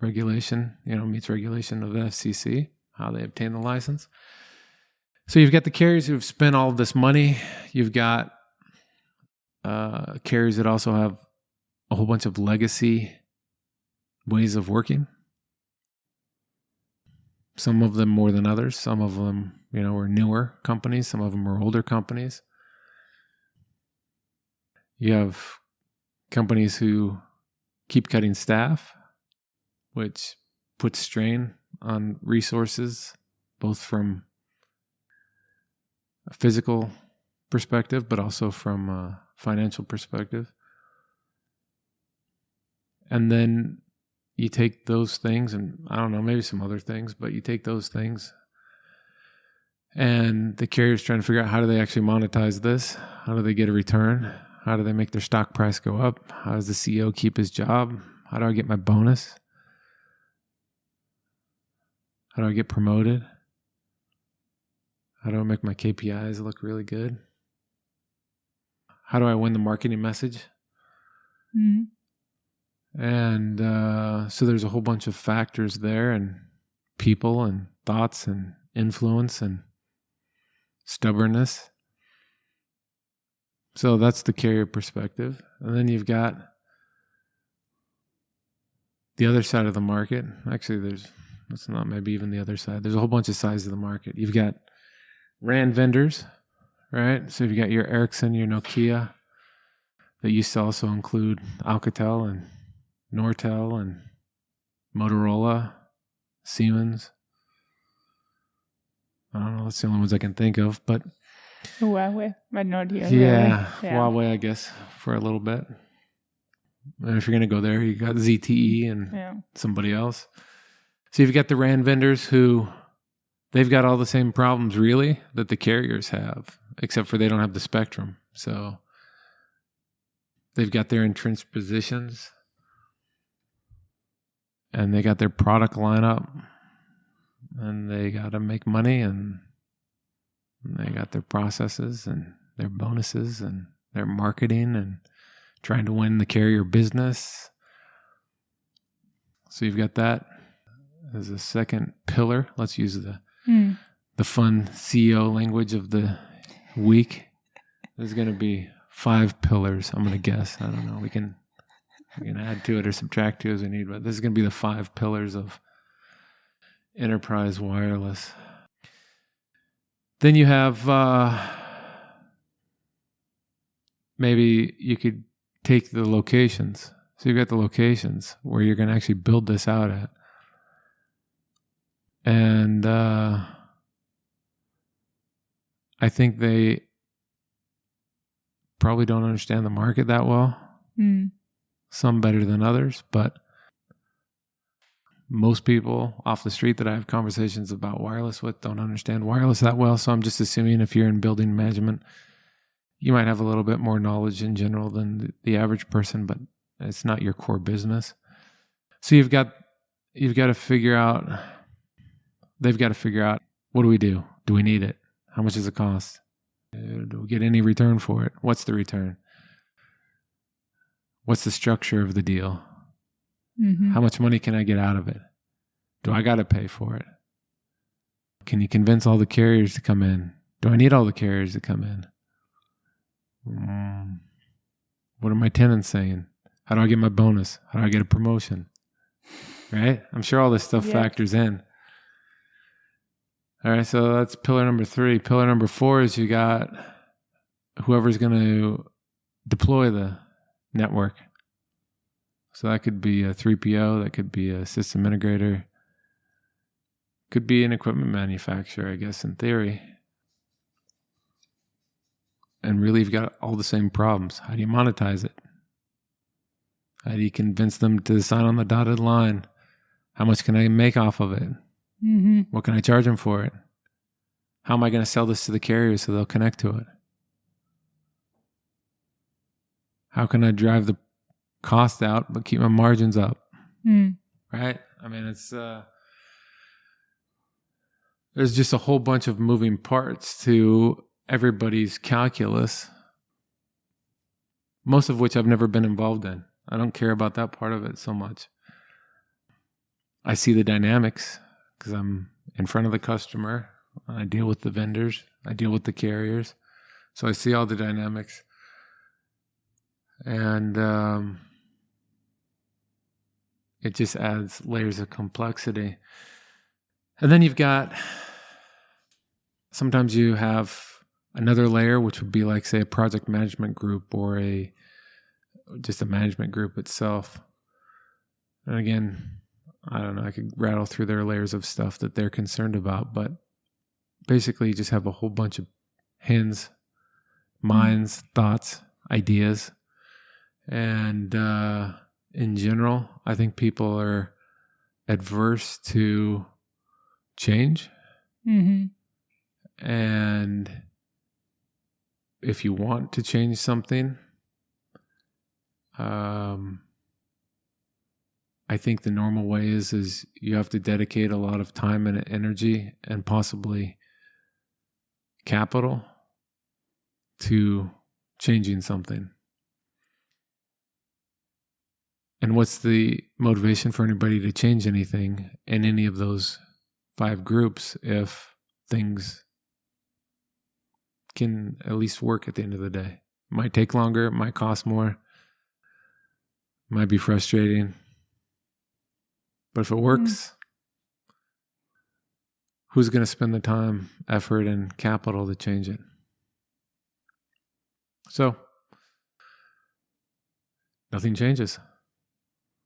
regulation, meets regulation of the FCC, how they obtain the license. So you've got the carriers who've spent all of this money. You've got carriers that also have a whole bunch of legacy ways of working. Some of them more than others. Some of them, are newer companies. Some of them are older companies. You have companies who keep cutting staff, which puts strain on resources, both from a physical perspective, but also from a financial perspective. And then you take those things, and I don't know, maybe some other things, but you take those things, and the carrier's trying to figure out, how do they actually monetize this? How do they get a return? How do they make their stock price go up? How does the CEO keep his job? How do I get my bonus? How do I get promoted? How do I make my KPIs look really good? How do I win the marketing message? And so there's a whole bunch of factors there, and people and thoughts and influence and stubbornness. So that's the carrier perspective. And then you've got the other side of the market. Actually, that's not maybe even the other side. There's a whole bunch of sides of the market. You've got RAN vendors, right? So you've got your Ericsson, your Nokia, that used to also include Alcatel and Nortel and Motorola, Siemens. I don't know, that's the only ones I can think of, but Huawei, but not here. Yeah, really. Huawei, I guess, for a little bit. And if you're going to go there, you got ZTE and somebody else. So you've got the RAN vendors who, they've got all the same problems, really, that the carriers have, except for they don't have the spectrum. So they've got their entrenched positions, and they got their product lineup, and they got to make money, and they got their processes and their bonuses and their marketing and trying to win the carrier business. So you've got that as a second pillar. Let's use the fun CEO language of the week. There's going to be 5 pillars, I'm going to guess. I don't know. We can add to it or subtract to as we need, but this is going to be the 5 pillars of enterprise wireless. Then you have, maybe you could take the locations. So you've got the locations where you're going to actually build this out at. And I think they probably don't understand the market that well. Some better than others, but most people off the street that I have conversations about wireless with don't understand wireless that well. So I'm just assuming if you're in building management, you might have a little bit more knowledge in general than the average person, but it's not your core business. So you've got to figure out, they've got to figure out, what do we do? Do we need it? How much does it cost? Do we get any return for it? What's the return? What's the structure of the deal? How much money can I get out of it? Do I got to pay for it? Can you convince all the carriers to come in? Do I need all the carriers to come in? What are my tenants saying? How do I get my bonus? How do I get a promotion? Right? I'm sure all this stuff factors in. All right, so that's pillar number 3. Pillar number 4 is you got whoever's going to deploy the network. So that could be a 3PO, that could be a system integrator, could be an equipment manufacturer, I guess, in theory. And really, you've got all the same problems. How do you monetize it? How do you convince them to sign on the dotted line? How much can I make off of it? What can I charge them for it? How am I going to sell this to the carriers so they'll connect to it? How can I drive the cost out but keep my margins up? Right? I mean, it's there's just a whole bunch of moving parts to everybody's calculus, most of which I've never been involved in. I don't care about that part of it so much. I see the dynamics because I'm in front of the customer. I deal with the vendors. I deal with the carriers. So I see all the dynamics. And it just adds layers of complexity. And then you've got, sometimes you have another layer, which would be like, say, a project management group or just a management group itself. And again, I don't know, I could rattle through their layers of stuff that they're concerned about, but basically you just have a whole bunch of hands, minds, thoughts, ideas. And in general, I think people are adverse to change. And if you want to change something, I think the normal way is you have to dedicate a lot of time and energy and possibly capital to changing something. And what's the motivation for anybody to change anything in any of those 5 groups if things can at least work at the end of the day? It might take longer, it might cost more, it might be frustrating. But if it works, who's going to spend the time, effort, and capital to change it? So, nothing changes.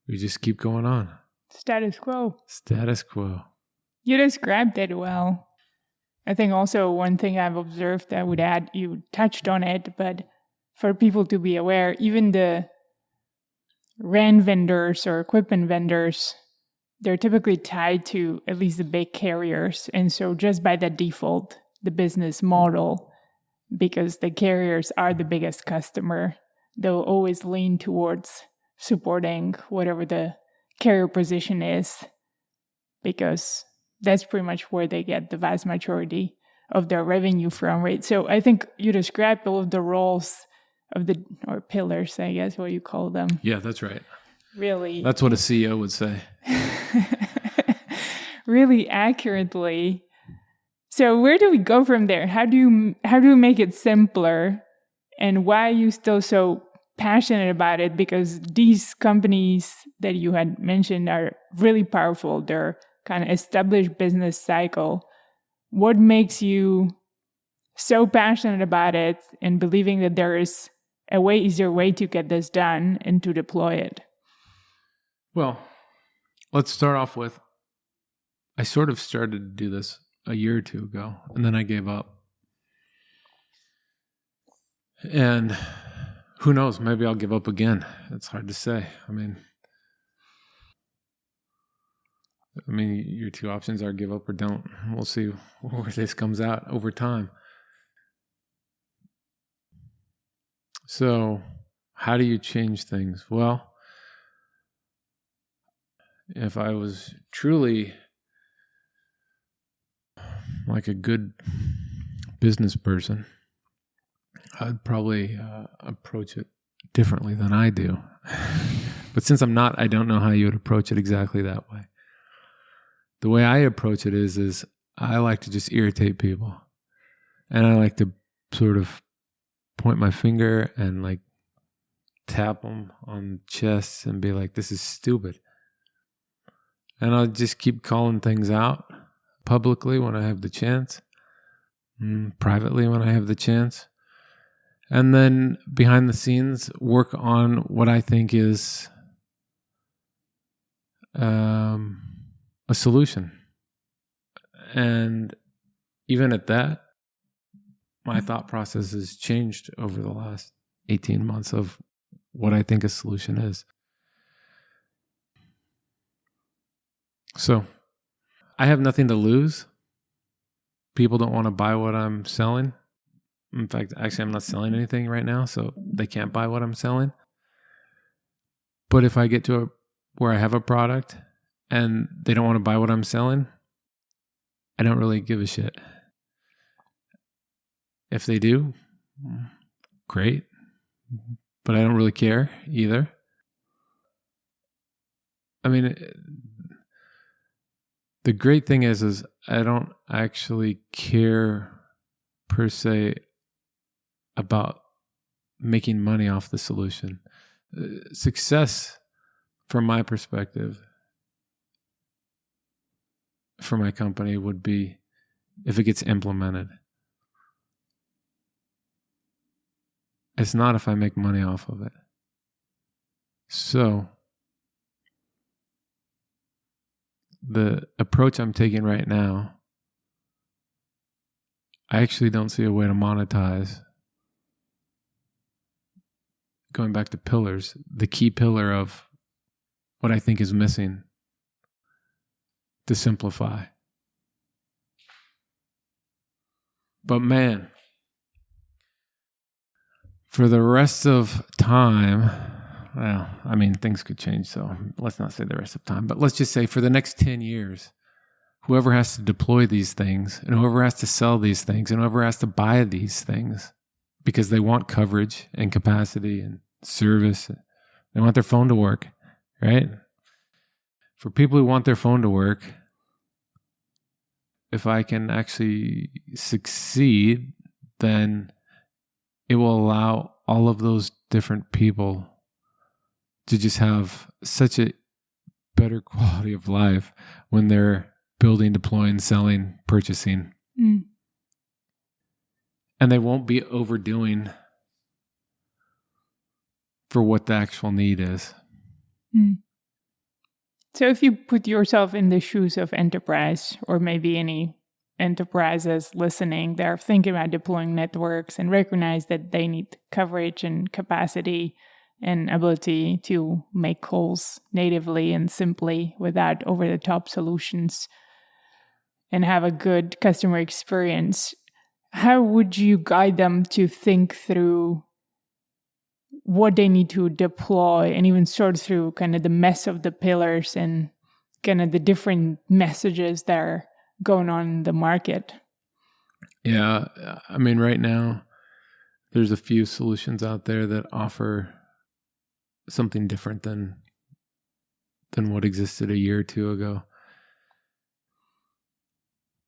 We just keep going on. Status quo. Status quo. You described it well. I think also one thing I've observed I would add, you touched on it, but for people to be aware, even the RAN vendors or equipment vendors, they're typically tied to at least the big carriers. And so just by that default, the business model, because the carriers are the biggest customer, they'll always lean towards supporting whatever the carrier position is, because that's pretty much where they get the vast majority of their revenue from, right? So I think you described all of the roles of or pillars, I guess, what you call them. Yeah, that's right. really. That's what a CEO would say. Really accurately. So where do we go from there? How do you make it simpler? And why are you still so passionate about it? Because these companies that you had mentioned are really powerful. They're kind of established business cycle. What makes you so passionate about it and believing that there is a way easier way to get this done and to deploy it? Well, let's start off with, I sort of started to do this a year or two ago, and then I gave up. And who knows, maybe I'll give up again. It's hard to say. I mean, your two options are give up or don't. We'll see where this comes out over time. So, how do you change things? Well, if I was truly like a good business person, I'd probably approach it differently than I do. But since I'm not, I don't know how you would approach it exactly that way. The way I approach it is I like to just irritate people. And I like to sort of point my finger and like tap them on the chest and be like, this is stupid. And I'll just keep calling things out publicly when I have the chance, privately when I have the chance. And then behind the scenes, work on what I think is a solution. And even at that, my thought process has changed over the last 18 months of what I think a solution is. So I have nothing to lose. People don't want to buy what I'm selling. In fact, actually, I'm not selling anything right now, so they can't buy what I'm selling. But if I get to where I have a product and they don't want to buy what I'm selling, I don't really give a shit. If they do, great. But I don't really care either. I mean, the great thing is I don't actually care per se about making money off the solution. Success, from my perspective, for my company would be if it gets implemented. It's not if I make money off of it. So, the approach I'm taking right now, I actually don't see a way to monetize. Going back to pillars, the key pillar of what I think is missing to simplify. But man, for the rest of time, well, I mean, things could change, so let's not say the rest of time, but let's just say for the next 10 years, whoever has to deploy these things and whoever has to sell these things and whoever has to buy these things because they want coverage and capacity and service, they want their phone to work, right? For people who want their phone to work, if I can actually succeed, then it will allow all of those different people to just have such a better quality of life when they're building, deploying, selling, purchasing. And they won't be overdoing for what the actual need is. So if you put yourself in the shoes of enterprise, or maybe any enterprises listening, they're thinking about deploying networks and recognize that they need coverage and capacity and ability to make calls natively and simply without over-the-top solutions and have a good customer experience. How would you guide them to think through what they need to deploy and even sort through kind of the mess of the pillars and kind of the different messages that are going on in the market? Yeah, I mean, right now, there's a few solutions out there that offer something different than than what existed a year or two ago.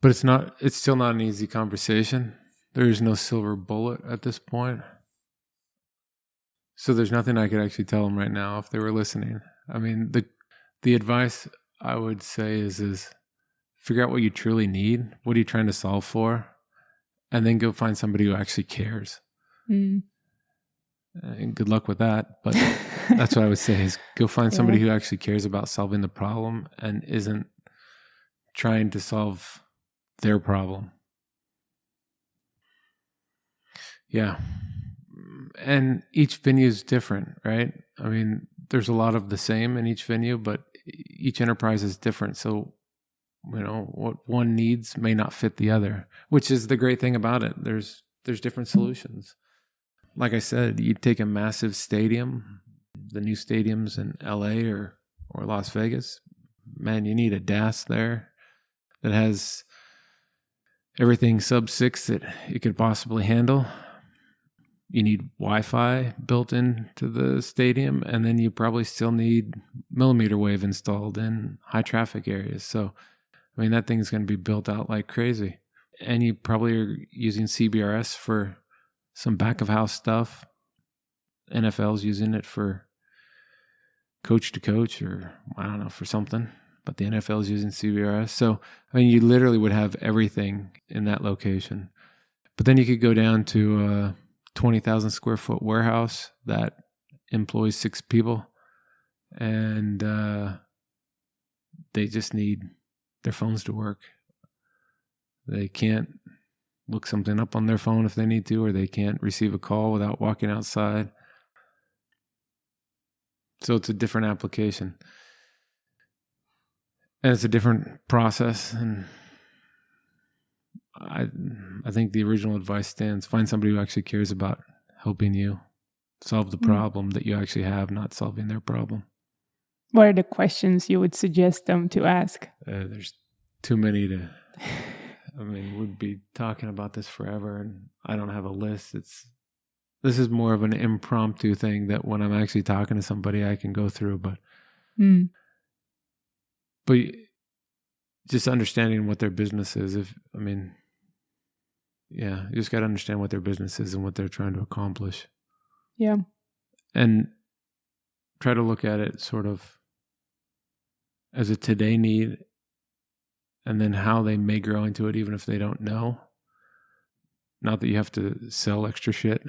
But it's still not an easy conversation. There is no silver bullet at this point. So there's nothing I could actually tell them right now if they were listening. I mean, the advice I would say is figure out what you truly need. What are you trying to solve for? And then go find somebody who actually cares. And good luck with that. But that's what I would say is go find somebody who actually cares about solving the problem and isn't trying to solve their problem. Yeah. And each venue is different, right? I mean, there's a lot of the same in each venue, but each enterprise is different. So, what one needs may not fit the other, which is the great thing about it. There's different solutions. Like I said, you take a massive stadium, the new stadiums in LA or Las Vegas, man, you need a DAS there that has everything sub 6 that it could possibly handle. You need Wi-Fi built into the stadium, and then you probably still need millimeter wave installed in high traffic areas. So, I mean, that thing's going to be built out like crazy. And you probably are using CBRS for some back of house stuff. NFL's using it for coach to coach, or I don't know, for something. But the NFL's using CBRS. So, I mean, you literally would have everything in that location. But then you could go down to a 20,000 square foot warehouse that employs 6 people, and they just need their phones to work. They can't look something up on their phone if they need to, or they can't receive a call without walking outside. So it's a different application. And it's a different process. And I think the original advice stands. Find somebody who actually cares about helping you solve the problem that you actually have, not solving their problem. What are the questions you would suggest them to ask? There's too many to... I mean, we'd be talking about this forever, and I don't have a list. This is more of an impromptu thing that when I'm actually talking to somebody, I can go through. But just understanding what their business is. You just got to understand what their business is and what they're trying to accomplish. Yeah. And try to look at it sort of as a today need, and then how they may grow into it even if they don't know. Not that you have to sell extra shit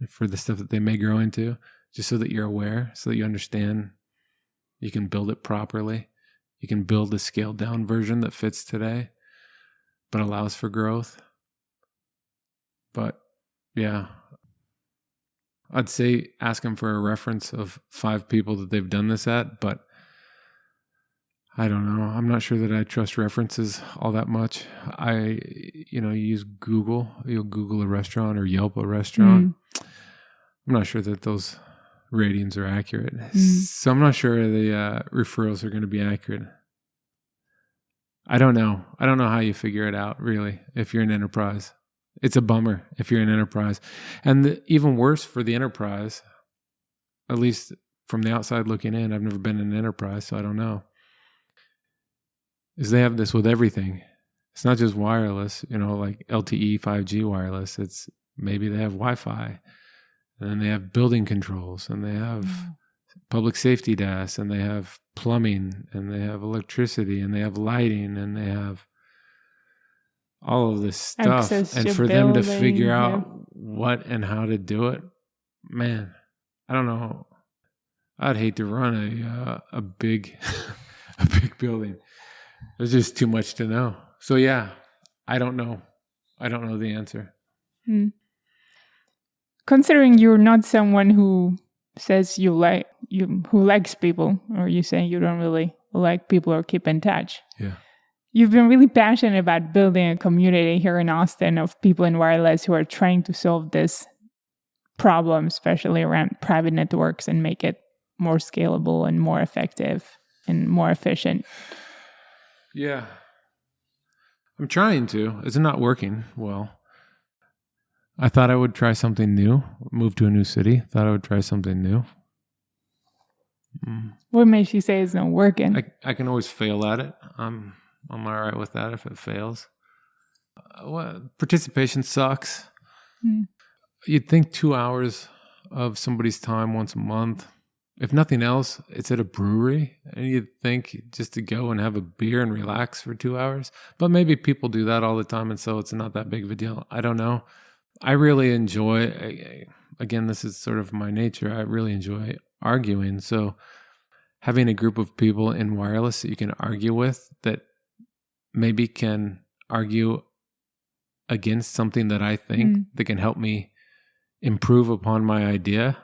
for the stuff that they may grow into, just so that you're aware, so that you understand you can build it properly. You can build a scaled down version that fits today, but allows for growth. But yeah, I'd say ask them for a reference of 5 people that they've done this at, but I don't know. I'm not sure that I trust references all that much. You use Google. You'll Google a restaurant or Yelp a restaurant. I'm not sure that those ratings are accurate. So I'm not sure the referrals are going to be accurate. I don't know. I don't know how you figure it out, really, if you're an enterprise. It's a bummer if you're an enterprise. And even worse for the enterprise, at least from the outside looking in, I've never been in an enterprise, so I don't know, is they have this with everything. It's not just wireless, like LTE, 5G wireless. It's maybe they have Wi-Fi, and then they have building controls, and they have public safety DAS, and they have plumbing, and they have electricity, and they have lighting, and they have all of this stuff. And for them to figure out what and how to do it, man, I don't know. I'd hate to run a big a big building. There's just too much to know. So yeah, I don't know. I don't know the answer. Considering you're not someone who says who likes people, or you say you don't really like people or keep in touch. Yeah. You've been really passionate about building a community here in Austin of people in wireless who are trying to solve this problem, especially around private networks, and make it more scalable and more effective and more efficient. Yeah. I'm trying to. It's not working well. I thought I would try something new. Moved to a new city. Thought I would try something new. What makes you say it's not working? I can always fail at it. I'm all right with that if it fails. Participation sucks. You'd think 2 hours of somebody's time once a month, if nothing else, it's at a brewery, and you'd think just to go and have a beer and relax for 2 hours. But maybe people do that all the time, and so it's not that big of a deal. I don't know. I really enjoy, again, this is sort of my nature, I really enjoy arguing. So having a group of people in wireless that you can argue with that maybe can argue against something that I think that can help me improve upon my idea,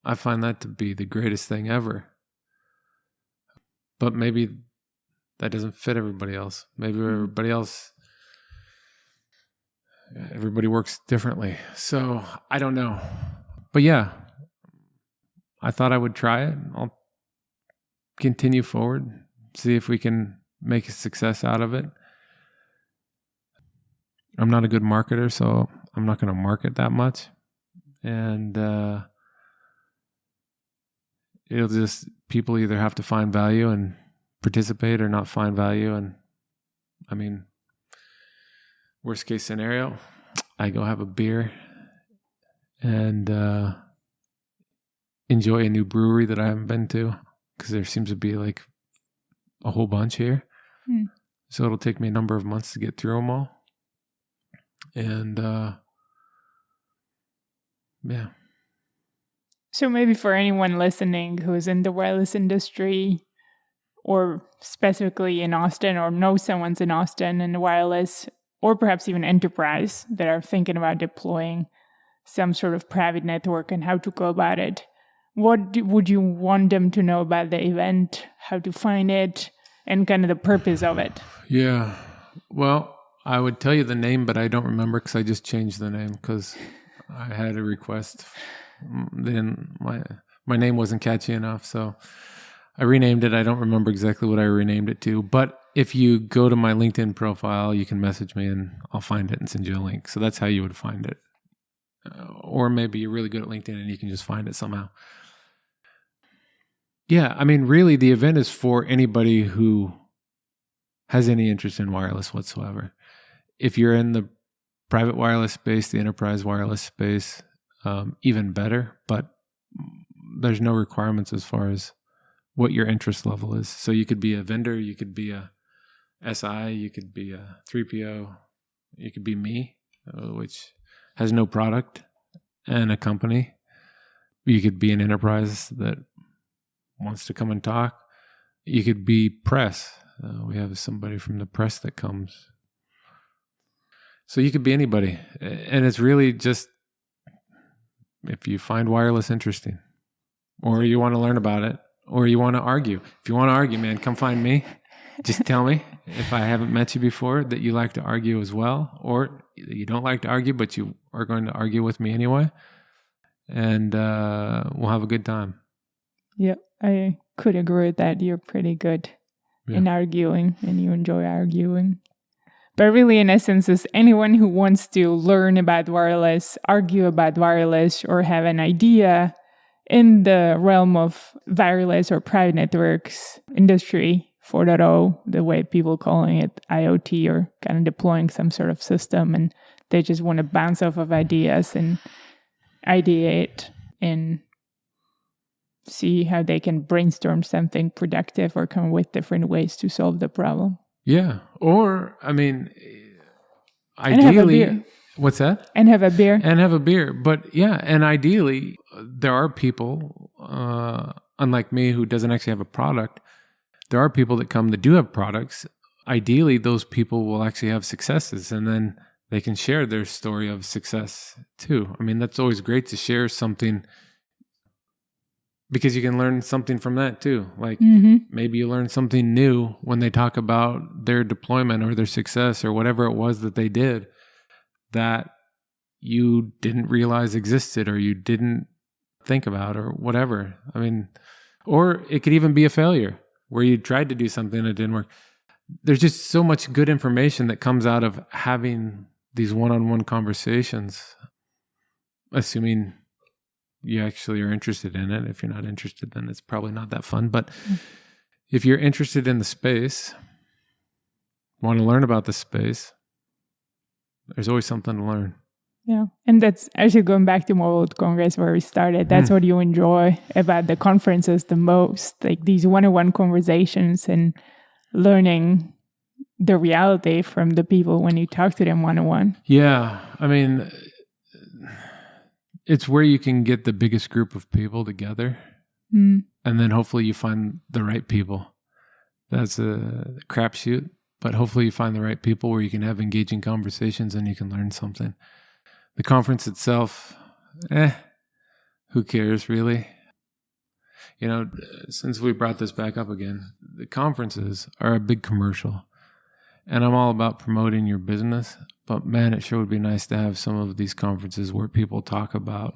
I find that to be the greatest thing ever. But maybe that doesn't fit everybody else. Maybe everybody works differently. So I don't know. But yeah, I thought I would try it. I'll continue forward, see if we can make a success out of it. I'm not a good marketer, so I'm not going to market that much. And it'll just, people either have to find value and participate or not find value. And I mean, worst case scenario, I go have a beer and enjoy a new brewery that I haven't been to, because there seems to be like a whole bunch here. So it'll take me a number of months to get through them all. And yeah. So maybe for anyone listening who is in the wireless industry, or specifically in Austin, or knows someone's in Austin in wireless, or perhaps even enterprise that are thinking about deploying some sort of private network and how to go about it, what would you want them to know about the event, how to find it, and kind of the purpose of it? Yeah. Well, I would tell you the name, but I don't remember because I just changed the name because I had a request. Then my name wasn't catchy enough, so I renamed it. I don't remember exactly what I renamed it to, but if you go to my LinkedIn profile, you can message me and I'll find it and send you a link. So that's how you would find it. Or maybe you're really good at LinkedIn and you can just find it somehow. Yeah, I mean, really, the event is for anybody who has any interest in wireless whatsoever. If you're in the private wireless space, the enterprise wireless space, even better, but there's no requirements as far as what your interest level is. So you could be a vendor, you could be a SI, you could be a 3PO, you could be me, which has no product and a company. You could be an enterprise that wants to come and talk. You could be press. We have somebody from the press that comes. So you could be anybody. And it's really just if you find wireless interesting, or you want to learn about it, or you want to argue. If you want to argue, man, come find me. Just tell me if I haven't met you before that you like to argue as well, or you don't like to argue, but you are going to argue with me anyway. And we'll have a good time. Yeah, I could agree with that. You're pretty good in arguing, and you enjoy arguing. But really, in essence, is anyone who wants to learn about wireless, argue about wireless, or have an idea in the realm of wireless or private networks industry 4.0, the way people calling it IoT, or kind of deploying some sort of system, and they just want to bounce off of ideas and ideate and see how they can brainstorm something productive or come up with different ways to solve the problem. Yeah. Or, I mean, ideally, and have a beer. What's that? And have a beer. And have a beer. But yeah, and ideally, there are people, unlike me, who doesn't actually have a product. There are people that come that do have products. Ideally, those people will actually have successes, and then they can share their story of success too. I mean, that's always great to share something, because you can learn something from that too. Like maybe you learn something new when they talk about their deployment or their success or whatever it was that they did that you didn't realize existed or you didn't think about or whatever. I mean, or it could even be a failure where you tried to do something and it didn't work. There's just so much good information that comes out of having these one-on-one conversations, assuming you actually are interested in it. If you're not interested, then it's probably not that fun. But if you're interested in the space, want to learn about the space, there's always something to learn. Yeah. And that's actually going back to World Congress where we started. That's what you enjoy about the conferences the most, like these one-on-one conversations and learning the reality from the people when you talk to them one-on-one. Yeah. I mean, it's where you can get the biggest group of people together. And then hopefully you find the right people. That's a crapshoot, but hopefully you find the right people where you can have engaging conversations and you can learn something. The conference itself, who cares really? You know, since we brought this back up again, the conferences are a big commercial. And I'm all about promoting your business, but man, it sure would be nice to have some of these conferences where people talk about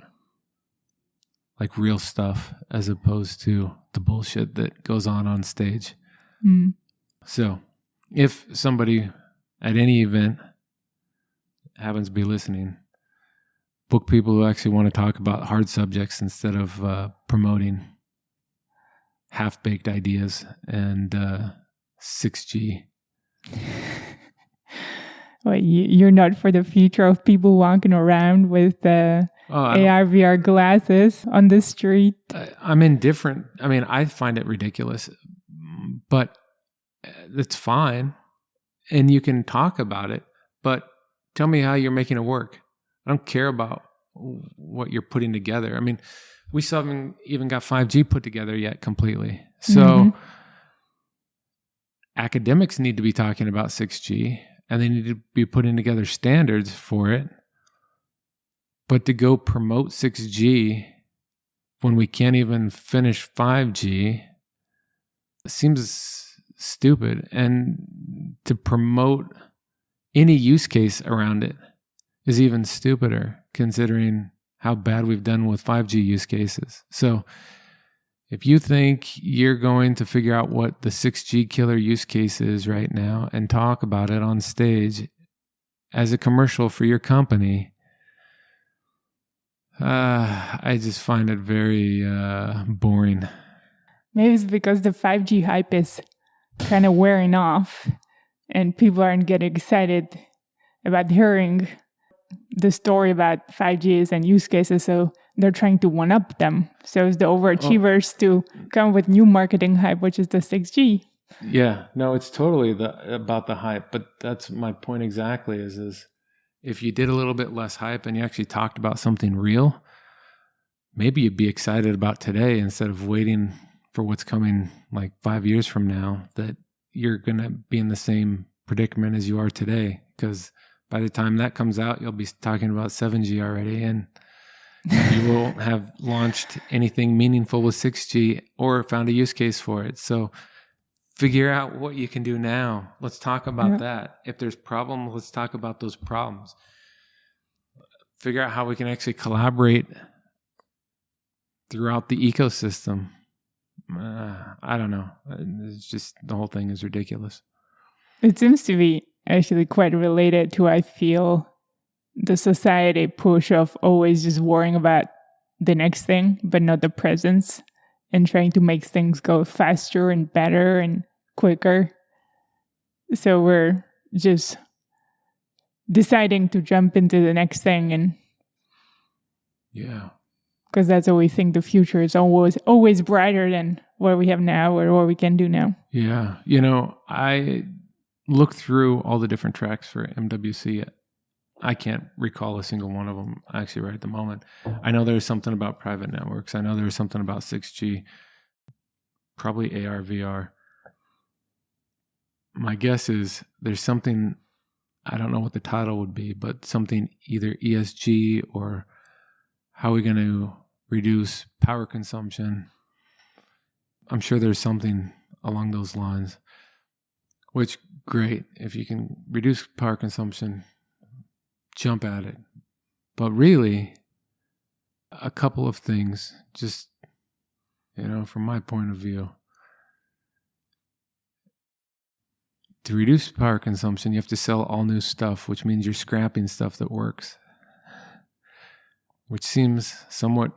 like real stuff as opposed to the bullshit that goes on stage. So if somebody at any event happens to be listening, book people who actually want to talk about hard subjects instead of promoting half-baked ideas and 6G. Well, you're not for the future of people walking around with the AR, VR glasses on the street. I'm indifferent. I mean, I find it ridiculous, but it's fine. And you can talk about it, but tell me how you're making it work. I don't care about what you're putting together. I mean, we still haven't even got 5G put together yet completely. So academics need to be talking about 6G and they need to be putting together standards for it. But to go promote 6G when we can't even finish 5G seems stupid. And to promote any use case around it is even stupider, considering how bad we've done with 5G use cases. So if you think you're going to figure out what the 6G killer use case is right now and talk about it on stage as a commercial for your company, I just find it very boring. Maybe it's because the 5G hype is kind of wearing off and people aren't getting excited about hearing the story about 5Gs and use cases, so they're trying to one-up them. So it's the overachievers to come with new marketing hype, which is the 6G. Yeah, no, it's totally about the hype, but that's my point exactly is if you did a little bit less hype and you actually talked about something real, maybe you'd be excited about today instead of waiting for what's coming like 5 years from now, that you're going to be in the same predicament as you are today, because by the time that comes out, you'll be talking about 7G already, and you won't have launched anything meaningful with 6G or found a use case for it. So figure out what you can do now. Let's talk about that. If there's problems, let's talk about those problems. Figure out how we can actually collaborate throughout the ecosystem. I don't know. It's just, the whole thing is ridiculous. It seems to be actually quite related to, I feel, the society push of always just worrying about the next thing, but not the presence, and trying to make things go faster and better and quicker. So we're just deciding to jump into the next thing, and because that's what we think the future is always brighter than what we have now or what we can do now. Yeah. You know, I looked through all the different tracks for MWC. I can't recall a single one of them actually right at the moment. I know there's something about private networks. I know there's something about 6G, probably AR, VR. My guess is there's something, I don't know what the title would be, but something either ESG or how are we going to reduce power consumption. I'm sure there's something along those lines, which great. If you can reduce power consumption, jump at it. But really, a couple of things, just, you know, from my point of view. To reduce power consumption, you have to sell all new stuff, which means you're scrapping stuff that works, which seems somewhat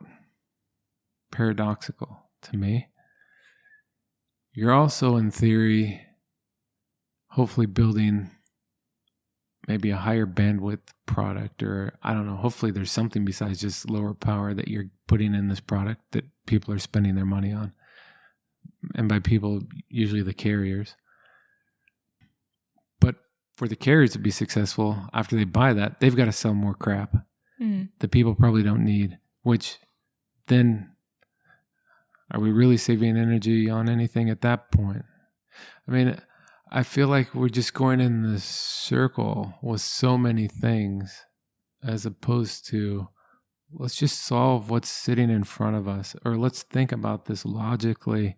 paradoxical to me. You're also, in theory, hopefully building maybe a higher bandwidth product, or I don't know, hopefully there's something besides just lower power that you're putting in this product that people are spending their money on. And by people, usually the carriers. But for the carriers to be successful, after they buy that, they've got to sell more crap that people probably don't need, which then, are we really saving energy on anything at that point? I mean, I feel like we're just going in this circle with so many things, as opposed to, let's just solve what's sitting in front of us, or let's think about this logically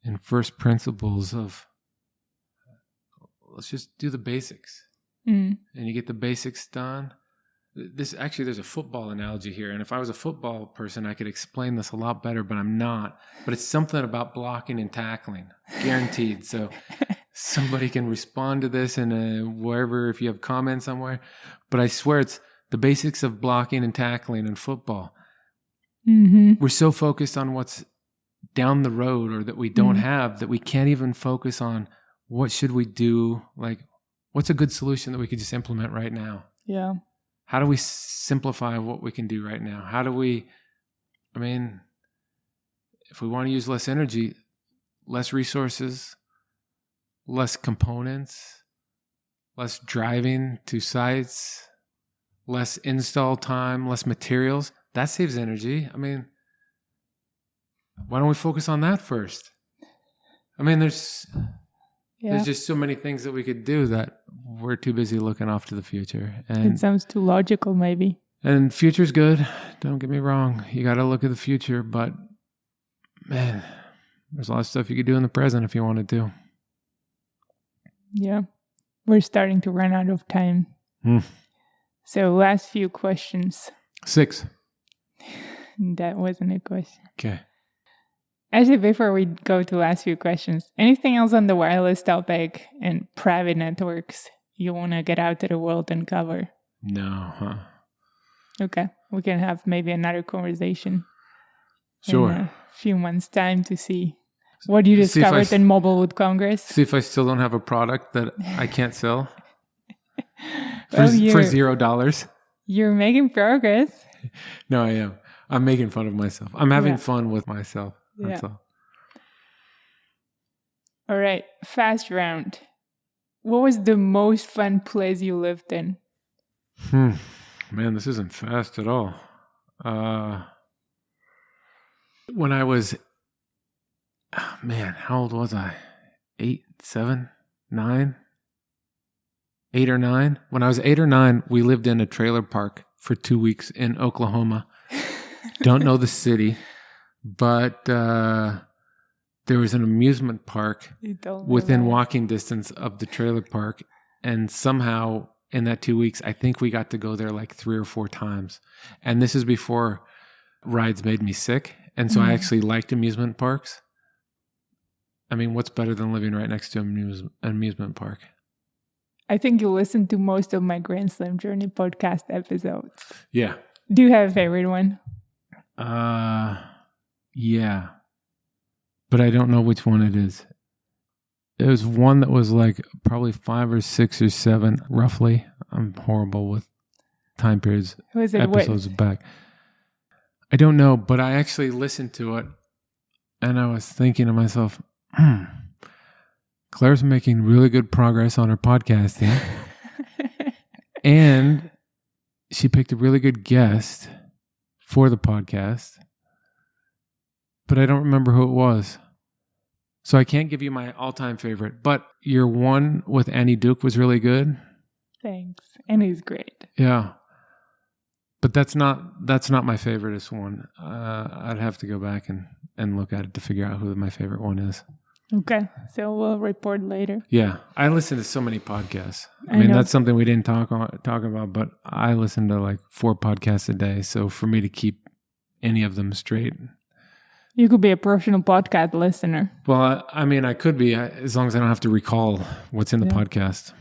in first principles of, let's just do the basics. And you get the basics done. There's a football analogy here. And if I was a football person, I could explain this a lot better, but I'm not. But it's something about blocking and tackling, guaranteed. So somebody can respond to this in wherever, if you have comments somewhere. But I swear it's the basics of blocking and tackling in football. We're so focused on what's down the road or that we don't have, that we can't even focus on what should we do? Like, what's a good solution that we could just implement right now? Yeah. How do we simplify what we can do right now? How do we, I mean, if we want to use less energy, less resources, less components, less driving to sites, less install time, less materials, that saves energy. I mean, why don't we focus on that first? I mean, there's just so many things that we could do that we're too busy looking off to the future. And it sounds too logical, maybe. And future's good. Don't get me wrong. You got to look at the future, but man, there's a lot of stuff you could do in the present if you wanted to. Yeah. We're starting to run out of time. So last few questions. 6. That wasn't a question. Okay. Actually, before we go to last few questions, anything else on the wireless topic and private networks you want to get out to the world and cover? No, huh? Okay. We can have maybe another conversation Sure. in a few months' time to see what you discovered in Mobile Wood Congress. See if I still don't have a product that I can't sell for Well, $0. You're making progress. No, I am. I'm making fun of myself. I'm having fun with myself. That's all. All right. Fast round. What was the most fun place you lived in? Man, this isn't fast at all. When I was, how old was I? 8, 7, 9? 8 or 9? When I was 8 or 9, we lived in a trailer park for 2 weeks in Oklahoma. Don't know the city, but there was an amusement park within walking distance of the trailer park. And somehow in that 2 weeks, I think we got to go there like 3 or 4 times. And this is before rides made me sick. And so I actually liked amusement parks. I mean, what's better than living right next to an amusement park? I think you listened to most of my Grand Slam Journey podcast episodes. Yeah. Do you have a favorite one? Yeah. But I don't know which one it is. It was one that was like probably 5 or 6 or 7, roughly. I'm horrible with time periods. Was it episodes back? I don't know, but I actually listened to it and I was thinking to myself, Claire's making really good progress on her podcasting. And she picked a really good guest for the podcast, but I don't remember who it was. So I can't give you my all-time favorite, but your one with Annie Duke was really good. Thanks. Annie's great. Yeah. But that's not my favoriteest one. I'd have to go back and look at it to figure out who my favorite one is. Okay. So we'll report later. Yeah. I listen to so many podcasts. I mean, that's something we didn't talk about, but I listen to like 4 podcasts a day. So for me to keep any of them straight. You could be a professional podcast listener. Well, I mean, I could be, as long as I don't have to recall what's in the podcast.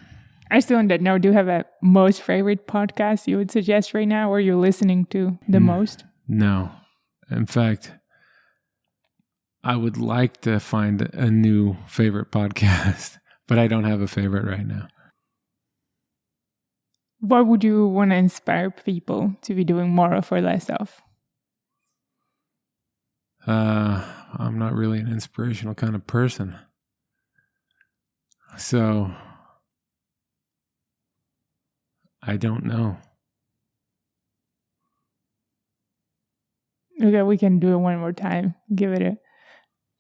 I still don't know. Do you have a most favorite podcast you would suggest right now, or you're listening to the most? No. In fact, I would like to find a new favorite podcast, but I don't have a favorite right now. What would you want to inspire people to be doing more of or less of? I'm not really an inspirational kind of person. So, I don't know. Okay, we can do it one more time. Give it a...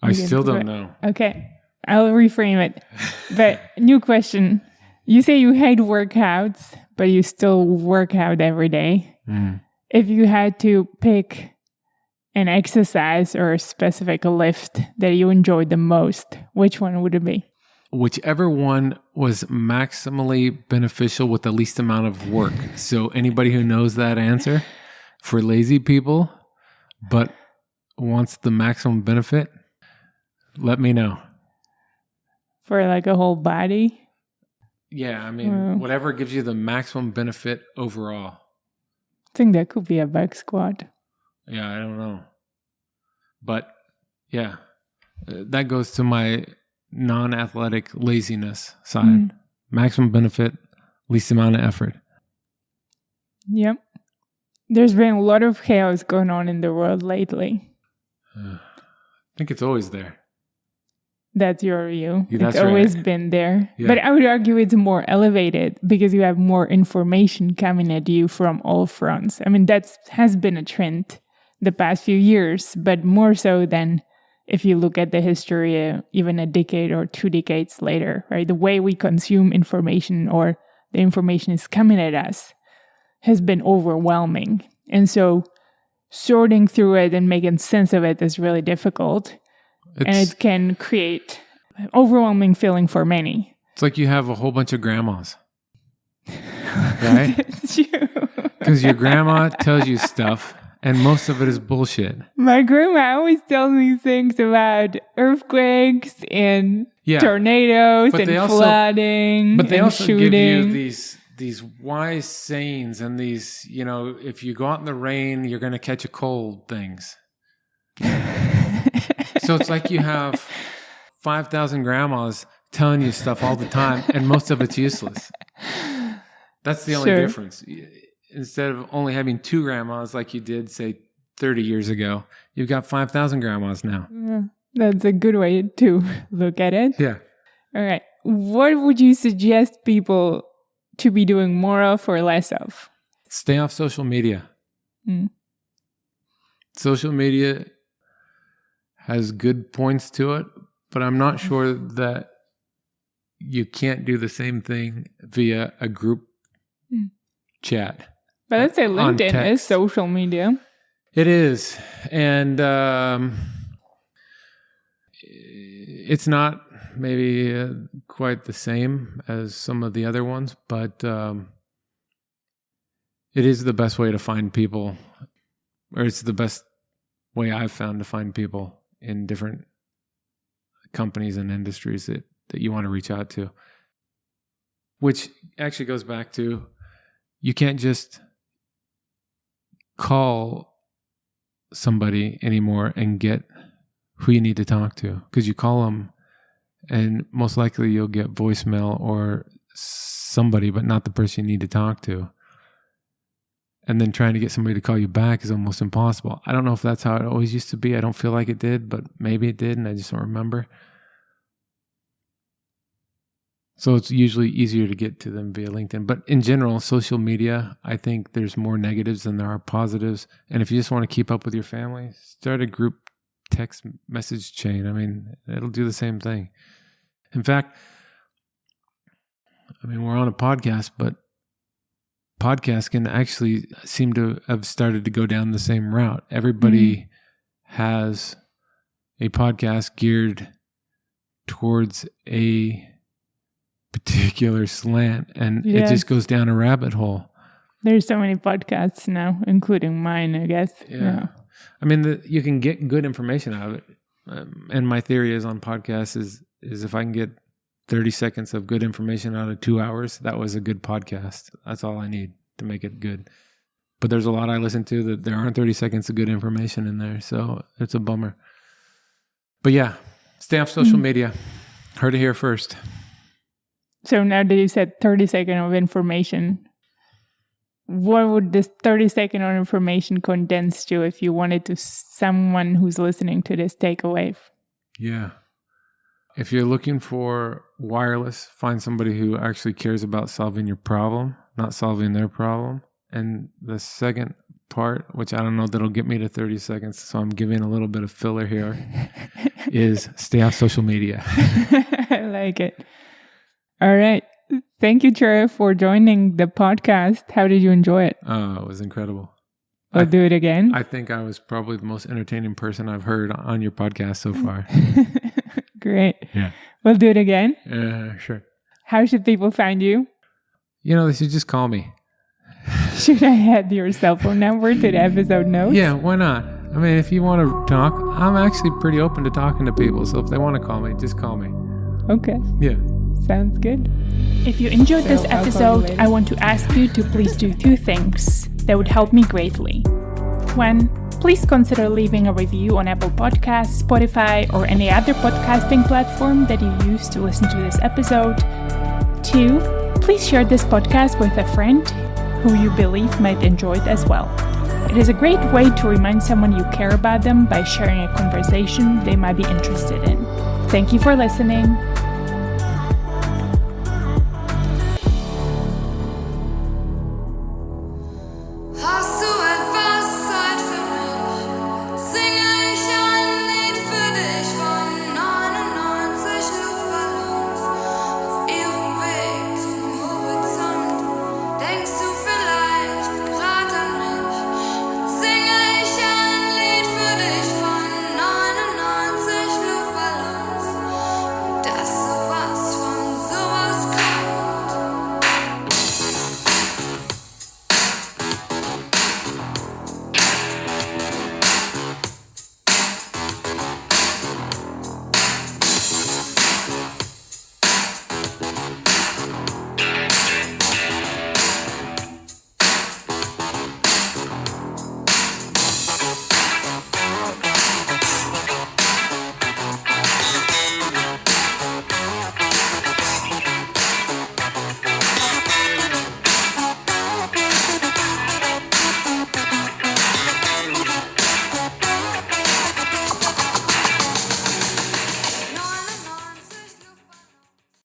I still don't know. Okay, I'll reframe it. But new question. You say you hate workouts, but you still work out every day. If you had to pick an exercise or a specific lift that you enjoyed the most, which one would it be? Whichever one was maximally beneficial with the least amount of work. So anybody who knows that answer, for lazy people, but wants the maximum benefit, let me know. For like a whole body? Yeah, I mean, whatever gives you the maximum benefit overall. I think that could be a back squat. Yeah, I don't know. But yeah, that goes to my non-athletic laziness side. Maximum benefit, least amount of effort. Yep. There's been a lot of chaos going on in the world lately. I think it's always there. That's your view. Yeah, that's it's always right. been there. Yeah. But I would argue it's more elevated because you have more information coming at you from all fronts. I mean, that has been a trend the past few years, but more so than if you look at the history even a decade or 2 decades later, right? The way we consume information or the information is coming at us has been overwhelming. And so sorting through it and making sense of it is really difficult. And it can create an overwhelming feeling for many. It's like you have a whole bunch of grandmas, right? It's true. Because your grandma tells you stuff, and most of it is bullshit. My grandma always tells me things about earthquakes and tornadoes and flooding but they and also shooting. give you these wise sayings and these, if you go out in the rain, you're going to catch a cold things. So it's like you have 5,000 grandmas telling you stuff all the time, and most of it's useless. That's the only difference. Instead of only having 2 grandmas like you did, say, 30 years ago, you've got 5,000 grandmas now. Yeah, that's a good way to look at it. Yeah. All right. What would you suggest people to be doing more of or less of? Stay off social media. Social media has good points to it, but I'm not sure that you can't do the same thing via a group chat. But let's say LinkedIn is social media. It is. And it's not maybe quite the same as some of the other ones, but it is the best way to find people, or it's the best way I've found to find people in different companies and industries that you want to reach out to. Which actually goes back to, you can't just call somebody anymore and get who you need to talk to, because you call them and most likely you'll get voicemail or somebody, but not the person you need to talk to. And then trying to get somebody to call you back is almost impossible. I don't know if that's how it always used to be. I don't feel like it did, but maybe it did, and I just don't remember. So it's usually easier to get to them via LinkedIn. But in general, social media, I think there's more negatives than there are positives. And if you just want to keep up with your family, start a group text message chain. I mean, it'll do the same thing. In fact, we're on a podcast, but podcasts can actually seem to have started to go down the same route. Everybody has a podcast geared towards a particular slant, and it just goes down a rabbit hole. There's so many podcasts now, including mine, I guess. Yeah. You can get good information out of it. And my theory is on podcasts is if I can get 30 seconds of good information out of 2 hours, that was a good podcast. That's all I need to make it good. But there's a lot I listen to that there aren't 30 seconds of good information in there. So it's a bummer. But yeah, stay off social media. Heard it here first. So now that you said 30 seconds of information, what would this 30 seconds of information condense to if you wanted to someone who's listening to this take away? Yeah. If you're looking for wireless, find somebody who actually cares about solving your problem, not solving their problem. And the second part, which I don't know that'll get me to 30 seconds, so I'm giving a little bit of filler here, is stay off social media. I like it. All right. Thank you, Trevor, for joining the podcast. How did you enjoy it? Oh, it was incredible. I'll do it again. I think I was probably the most entertaining person I've heard on your podcast so far. Great. Yeah. We'll do it again. Sure. How should people find you? They should just call me. Should I add your cell phone number to the episode notes? Yeah, why not? I mean, if you want to talk, I'm actually pretty open to talking to people. So if they want to call me, just call me. Okay. Yeah. Sounds good. If you enjoyed this episode, I want to ask you to please do 2 things that would help me greatly. 1, please consider leaving a review on Apple Podcasts, Spotify, or any other podcasting platform that you use to listen to this episode. 2, please share this podcast with a friend who you believe might enjoy it as well. It is a great way to remind someone you care about them by sharing a conversation they might be interested in. Thank you for listening.